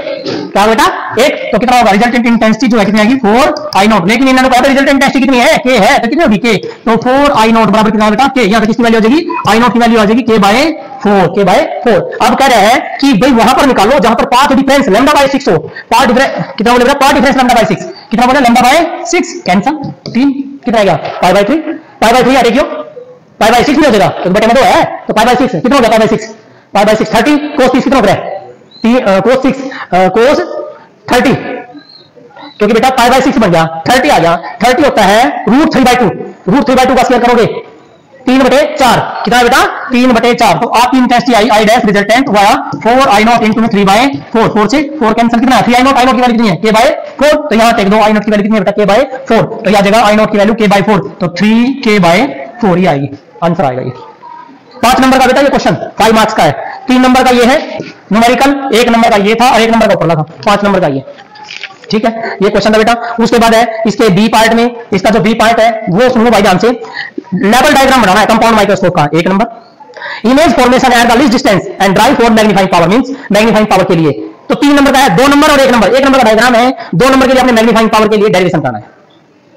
क्या बेटा 1, तो कितना होगा रिजल्टेंट इंटेंसिटी जो है कितनी आएगी 4I0। लेकिन इन्होंने कहा रिजल्टेंट इंटेंसिटी कितनी है k है, तो कितनी होगी k, तो 4I0 बराबर कितना बेटा k। यहाँ किसकी वैल्यू आ जाएगी I0 की वैल्यू आ जाएगी k/4। अब कह रहे हैं कि भाई वहां पर निकालो जहां पर पाथ डिफरेंस λ/6 हो। पाथ डिफरेंस कितना बोले पाथ डिफरेंस λ/6 कितना बोले λ/6 कैंसिल 3 कितना आएगा π/3 आ देखियो π/6 नहीं हो जाएगा तो बटे में 2 है तो π/6 कितना हो गया π/6 30 cos 30 कितना हो गया cos 30 क्योंकि बेटा π/6 बन गया 30 आ गया 30 होता है √3/2 का स्क्वायर करोगे 3/4 कितना बेटा 3/4। तो आपकी intensity I dash resultant via 4I0 into में 3/4 4 से 4 कैंसिल कितना है 3I0 I0 की वैल्यू कितनी है k/4 तो यहां टेक दो I0 की वैल्यू कितनी है बेटा k/4 तो यह जगह I0 की वैल्यू k/4 तो 3k/4 ही आएगी आंसर आएगा ये। 5 नंबर का बेटा ये क्वेश्चन 5 मार्क्स का है। 3 नंबर का ये है न्यूमेरिकल, 1 नंबर का ये था और 1 नंबर का ऊपर था 5 नंबर का ये, ठीक है ये क्वेश्चन था बेटा। उसके बाद है इसके बी पार्ट में, इसका जो बी पार्ट है वो सुनो भाई ध्यान से, लेवल डायग्राम बनाना है कंपाउंड माइक्रोस्कोप का 1 number. Image formation at the least distance and drive for magnifying power means magnifying power के लिए। तो 3 नंबर का है 2 नंबर और 1 नंबर। 1 नंबर का डायग्राम है, 2 नंबर के लिए अपने मैग्नीफाइंग पावर के लिए डेरिवेशन करना है।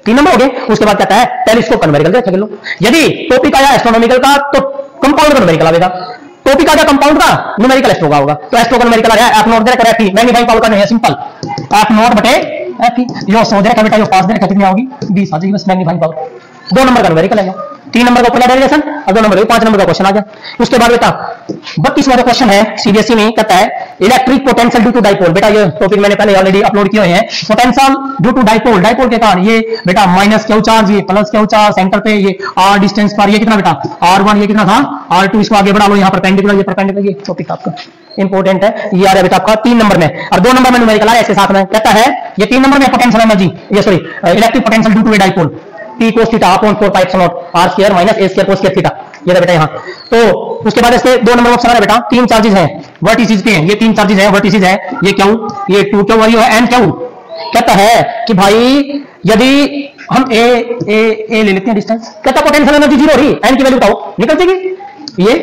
3 नंबर हो गए। उसके बाद कहता है टेलीस्कोप का न्यूमेरिकल देख लो। यदि टॉपिक आया एस्ट्रोनॉमिकल का तो कंपाउंड का न्यूमेरिकल आएगा, टॉपिक आ गया कंपाउंड का न्यूमेरिकल एस्ट्रो का होगा। तो एस्ट्रो का न्यूमेरिकल आ गया F0 दे रखा है मैग्नीफाइंग पावर का नहीं है सिंपल F0 बटे F यो 100 दे रखा बेटा यो 5 दे रखा कितनी आओगी 20 आ जाएगी बस मैग्नीफाइंग पावर। 2 नंबर का न्यूमेरिकल है, 3 नंबर का ऊपर डेरिवेशन और 2 नंबर 5 नंबर का क्वेश्चन आ गया। उसके बाद बेटा 32वां क्वेश्चन है सीबीएसई में कहता है electric potential due to dipole. बेटा ये टॉपिक मैंने पहले ऑलरेडी अपलोड किए हैं। Potential due to dipole, dipole के कारण ये बेटा माइनस क्यू चार्ज ये प्लस क्यू चार्ज सेंटर पे ये r डिस्टेंस पर ये कितना बेटा r1 ये कितना था r2 इसको आगे बढ़ा लो यहाँ परपेंडिकुलर ये परपेंडिकुलर ये टॉपिक आपका इंपॉर्टेंट है। ये आ रहा है बेटा आपका 3 नंबर में और 2 नंबर में न्यूमेरिकल आ इसके साथ में कहता है ये 3 नंबर में पोटेंशियल एनर्जी ये sorry electric potential due to a dipole P cos theta upon 4 pi epsilon r square minus a square cos square theta ये बेटा यहाँ। तो उसके बाद इसके 2 नंबर ऑप्शन आ रहा है बेटा, 3 चार्जेस हैं वर्टिसेस पे हैं, ये 3 चार्जेस हैं वर्टिसेस हैं, ये क्यू, ये 2 क्यू और ये एन क्यू। कहता है कि भाई यदि हम ए ले लेते हैं डिस्टेंस, कहता पोटेंशियल एनर्जी 0 हो रही, एन की वैल्यू बताओ, निकल जाएगी ये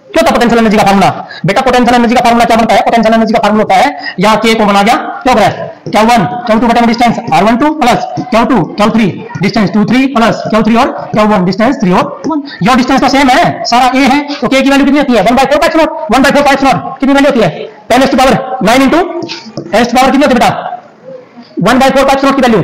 क्या था पोटेंशियल एनर्जी का फार्मूला बेटा? पोटेंशियल एनर्जी का फार्मूला क्या बनता है? पोटेंशियल एनर्जी का फार्मूला होता है, यहाँ के को बना गया क्या होगा, Q1 Q2 बटा distance R12 plus Q2 Q3 distance 2 3 plus Q3 और Q1 डिस्टेंस 3 और 1। योर डिस्टेंस तो सेम है, सारा A है, तो K की वैल्यू कितनी होती है? 1/4 1/4 कितनी वैल्यू होती है? 10 to the power 9 into 10 to the power कितनी होती है बेटा? 1/4 की वैल्यू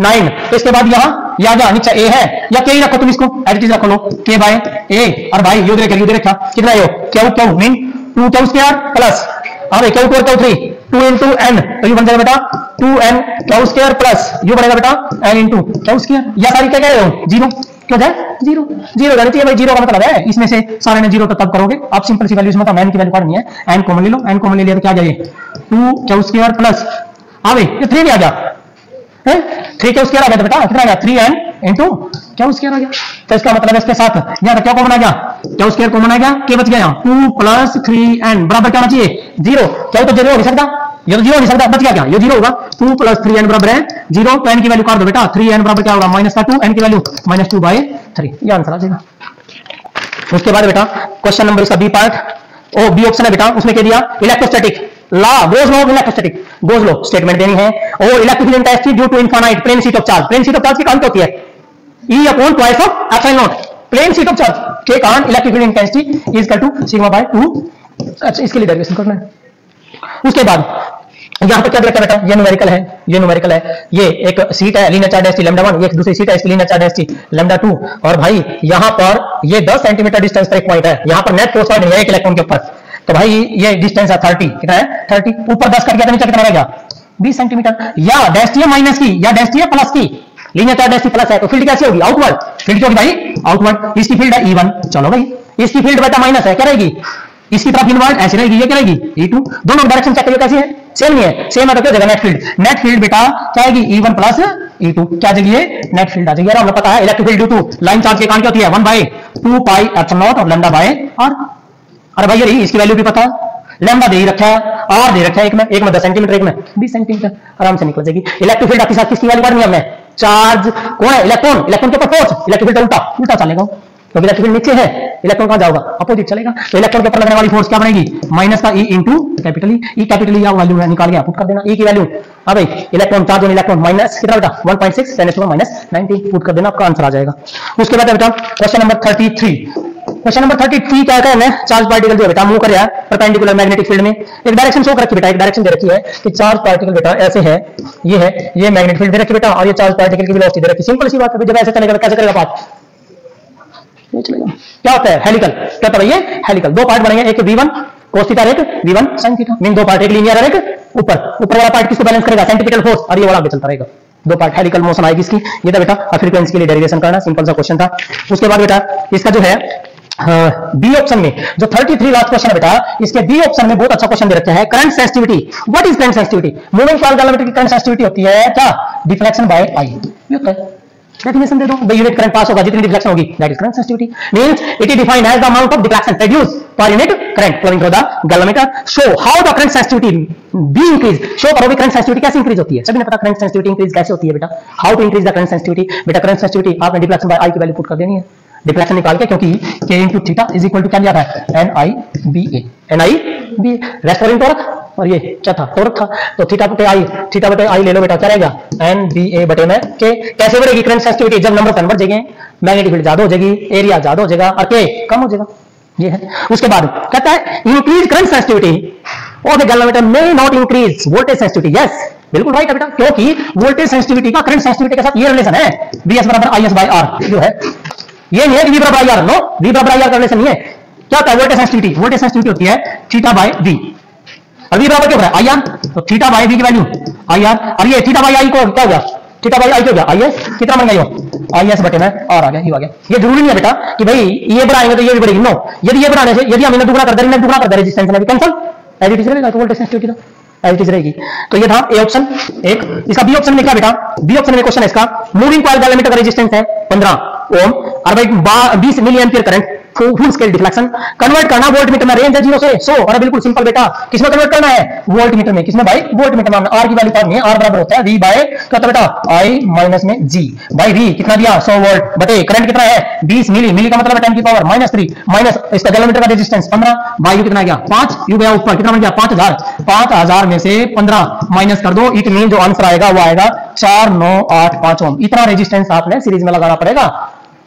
9। तो इसके बाद यहाँ या जा नीचे ए है या के ही रखो, तुम इसको एज इट इज रख लो, के बाय ए और भाई यू देखा कितना है, Q Q mean 2 Q square plus अरे क्यू 2 क्यू 3 2 into n, तो यू बन जाएगा बेटा 2n Q square plus you बनेगा बेटा n into क्यू स्क्वायर। या सारी क्या कह रहे हो? 0 क्यों जाए 0 जानी चाहिए भाई, 0 का मतलब है इसमें से सारे में 0 तब करोगे आप, सिंपल सी वैल्यूज में तो n की वैल्यू पढ़नी है, n कॉमन ले लो, n कॉमन ले लिया तो क्या जाए 2 क्यू स्क्वायर प्लस अरे ये 3 भी आ गया, 3 क्यू स्क्वायर आ गया बेटा, कितना आ गया 3n into क्यू स्क्वायर आ गया। तो इसका मतलब इसके साथ यहाँ क्या कॉमन आ गया, क्यू स्क्वायर कॉमन आ गया, क्या बच गया यहाँ 2 प्लस 3n बराबर क्या होना चाहिए 0, क्या तो 0 हो नहीं सकता, ये तो 0 हो नहीं सकता, बच गया क्या, ये 0 होगा, 2 प्लस 3n बराबर है 0, तो n की वैल्यू काट दो बेटा, 3n बराबर क्या होगा माइनस का 2, n की वैल्यू -2/3, ये आंसर आ जाएगा। उसके बाद बेटा क्वेश्चन नंबर इसका बी पार्ट ओ बी ऑप्शन है बेटा, उसमें क्या दिया electrostatic law Gauss law electrostatic Gauss law statement देनी है, और electrical intensity due to infinite plane sheet of charge, plane sheet of charge की काउंट होती है E upon twice of epsilon nought, plane sheet of charge के कारण electrical intensity is equal to sigma by 2। अच्छा इसके लिए डेरिवेशन करना है। उसके बाद यहां पर क्या दिया बेटा, ये न्यूमेरिकल है, ये एक सीट है लीनियर चार्ज डेंसिटी λ1, ये एक दूसरी सीट है इसकी लीनियर चार्ज डेंसिटी λ2, और भाई यहां पर ये 10 सेंटीमीटर डिस्टेंस पर एक पॉइंट है, यहां पर नेट फोर्स पॉइंट है एक इलेक्ट्रॉन के ऊपर, तो भाई ये डिस्टेंस है 30, कितना है 30, ऊपर 10 कर दिया तो नीचे कितना रहेगा 20 सेंटीमीटर। या डेंसिटी है माइनस की या डेंसिटी है प्लस की, लीनियर चार्ज डेंसिटी प्लस है तो फील्ड कैसे होगी आउटवर्ड, फील्ड क्या होगी भाई आउटवर्ड, इसकी फील्ड है E1, चलो भाई इसकी फील्ड बेटा माइनस है, क्या रहेगी इसकी तरफ इनवर्ड ऐसे रहेगी, ये क्या रहेगी E2, दोनों डायरेक्शन चेक करिए कैसी है, सेम नहीं है, सेम है तो क्या देगा नेट फील्ड बेटा क्या आएगी E1 प्लस E2, क्या आ जाएगी नेट फील्ड आ जाएगी। यार हमें पता है electric field due to line charge के कारण क्या होती है 1/2 पाई एप्सिलॉन नॉट और लैम्डा बाय आर, अरे भाई ये इसकी वैल्यू भी पता है, लैम्डा दे रखा है, आर दे रखा है, एक में 10 सेंटीमीटर, एक में 20 सेंटीमीटर, आराम से निकल जाएगी। इलेक्ट्रिक फील्ड आपके साथ किसकी वैल्यू पढ़नी है हमने, चार्ज कौन है इलेक्ट्रॉन के ऊपर फोर्स, इलेक्ट्रिक फील्ड उल्टा चलेगा, तो इलेक्ट्रिक फील्ड नीचे है इलेक्ट्रॉन कहां जाएगा अपोजिट चलेगा, तो इलेक्ट्रॉन के ऊपर लगने वाली फोर्स क्या बनेगी माइनस का E इंटू कैपिटल ई, या वैल्यू निकाल के पुट कर देना E की वैल्यू, अब electron charge on electron minus कितना बेटा 1.6 10 to -19 पुट कर देना, आपका आंसर आ जाएगा। उसके बाद बेटा क्वेश्चन नंबर 33, क्वेश्चन नंबर 33 क्या है, चार्ज पार्टिकल जो बेटा मूव कर रहा है परपेंडिकुलर मैग्नेटिक फील्ड में, एक डायरेक्शन शो कर रखी बेटा, एक डायरेक्शन दे रखी है कि चार्ज पार्टिकल बेटा ऐसे है, ये मैग्नेटिक फील्ड दे रखी बेटा, और ये चार्ज पार्टिकल की वेलोसिटी दे रखी, सिंपल सी बात है, जब ऐसे चलेगा कैसे करेगा पार्ट, ये चलेगा, क्या होता है हेलिकल, क्या होता है ये हेलिकल, दो पार्ट बनेंगे, एक V1 cos थीटा और एक V1 sin थीटा, मीन दो पार्ट, एक लीनियर और एक ऊपर वाला पार्ट किसको बैलेंस करेगा सेंट्रीपिटल फोर्स, और ये वाला आगे चलता रहेगा, दो पार्ट हेलिकल मोशन आएगी इसकी, ये था बेटा फ्रीक्वेंसी के लिए डेरिवेशन करना, सिंपल सा क्वेश्चन था। उसके बाद बेटा इसका जो है बी ऑप्शन में जो 33 लास्ट क्वेश्चन है बेटा, इसके बी ऑप्शन में बहुत अच्छा क्वेश्चन दे रखा है, current sensitivity, what is current sensitivity, moving part galvanometer की करंट सेंसिटिविटी होती है क्या, डिफ्लेक्शन बाय आई, ये होता है, डेफिनेशन दे दो, द यूनिट करंट पास होगा जितनी डिफ्लेक्शन होगी that is current sensitivity, means it is defined as the amount of deflection produced per unit current flowing through the galvanometer, show how the current sensitivity be increase, show करो भी करंट सेंसिटिविटी कैसे इंक्रीज होती है, सभी ने पता करंट सेंसिटिविटी इंक्रीज कैसे होती है बेटा, how to increase the current sensitivity, बेटा करंट सेंसिटिविटी आपने डिफ्लेक्शन बाय आई की वैल्यू पुट कर देनी है, डिफ्लेक्शन निकाल के, क्योंकि k into theta is equal to क्या दिया था NIBA रेस्टोरिंग टॉर्क, और ये क्या था टॉर्क था, तो थीटा बटे आई ले लो बेटा, क्या रहेगा NBA बटे में k, कैसे बढ़ेगी करंट सेंसिटिविटी, जब नंबर कन्वर्ट हो जाएंगे, मैग्नेटिक फील्ड ज्यादा हो जाएगी, एरिया ज्यादा हो जाएगा और k कम हो जाएगा, ये है। उसके बाद कहता है increase current sensitivity of the galvanometer may not increase voltage sensitivity, yes बिल्कुल राइट है बेटा, क्योंकि वोल्टेज सेंसिटिविटी का करंट सेंसिटिविटी के साथ ये रिलेशन है, VS बराबर IS बाय R, जो है ये नहीं है कि V बराबर IR, नो V बराबर IR का रिलेशन नहीं है, क्या होता है वोल्टेज सेंसिटिविटी होती है थीटा बाय V, और V बराबर क्या होता है IR, तो थीटा बाय V की वैल्यू IR, और ये थीटा बाय I को क्या हो गया, थीटा बाय I क्या हो गया IS, कितना बन गया ये IS बटे में R आ गया, ये आ गया। ये जरूरी नहीं है बेटा कि भाई ये बढ़ाएंगे तो ये भी बढ़ेगी, नो, यदि ये बढ़ाने से यदि हम इन्हें दुगना कर दे रेजिस्टेंस में भी कैंसिल एज इट इज रहेगा, तो voltage sensitivity as it is रहेगी। तो ये था ए ऑप्शन एक। इसका बी ऑप्शन में क्या बेटा, बी ऑप्शन में क्वेश्चन है इसका, मूविंग कॉइल गैलोमीटर का रेजिस्टेंस है 15 ओम और भाई 20 milliampere current, full scale deflection, convert करना वोल्ट मीटर में, रेंज है 0 से 100। और बिल्कुल सिंपल बेटा, किसमें कन्वर्ट करना है, वोल्ट मीटर में। किसमें भाई, वोल्ट मीटर में। आर की वैल्यू पानी है, आर बराबर होता है वी बाय क्या होता है बेटा, आई माइनस में जी बाई वी। कितना दिया 100 वोल्ट बटे करंट कितना है 20 मिली, मिली का मतलब है 10 की पावर -3 माइनस इसका गैलोमीटर का रेजिस्टेंस 15 बाई यू कितना गया 5, यू गया ऊपर कितना बन गया 5000, 5000 में से 15 माइनस कर दो, इट मीन जो आंसर आएगा वो आएगा 4985 ओम। इतना रेजिस्टेंस आपने सीरीज में लगाना पड़ेगा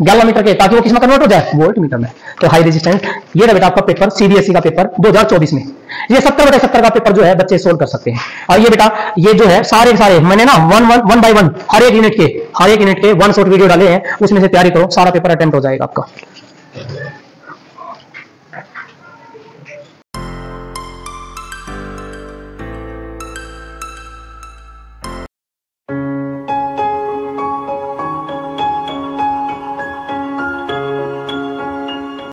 गैलोमीटर के, ताकि वो किसमें कन्वर्ट हो जाए, वोल्ट मीटर में। तो हाई रेजिस्टेंस। ये बेटा आपका पेपर सीबीएसई का पेपर 2024 में, ये 70/70 का पेपर जो है बच्चे सोल्व कर सकते हैं। और ये बेटा ये जो है सारे मैंने ना वन बाय वन हर एक यूनिट के 1 शॉर्ट वीडियो डाले हैं, उसमें से तैयारी करो, सारा पेपर अटेम्प्ट हो जाएगा आपका।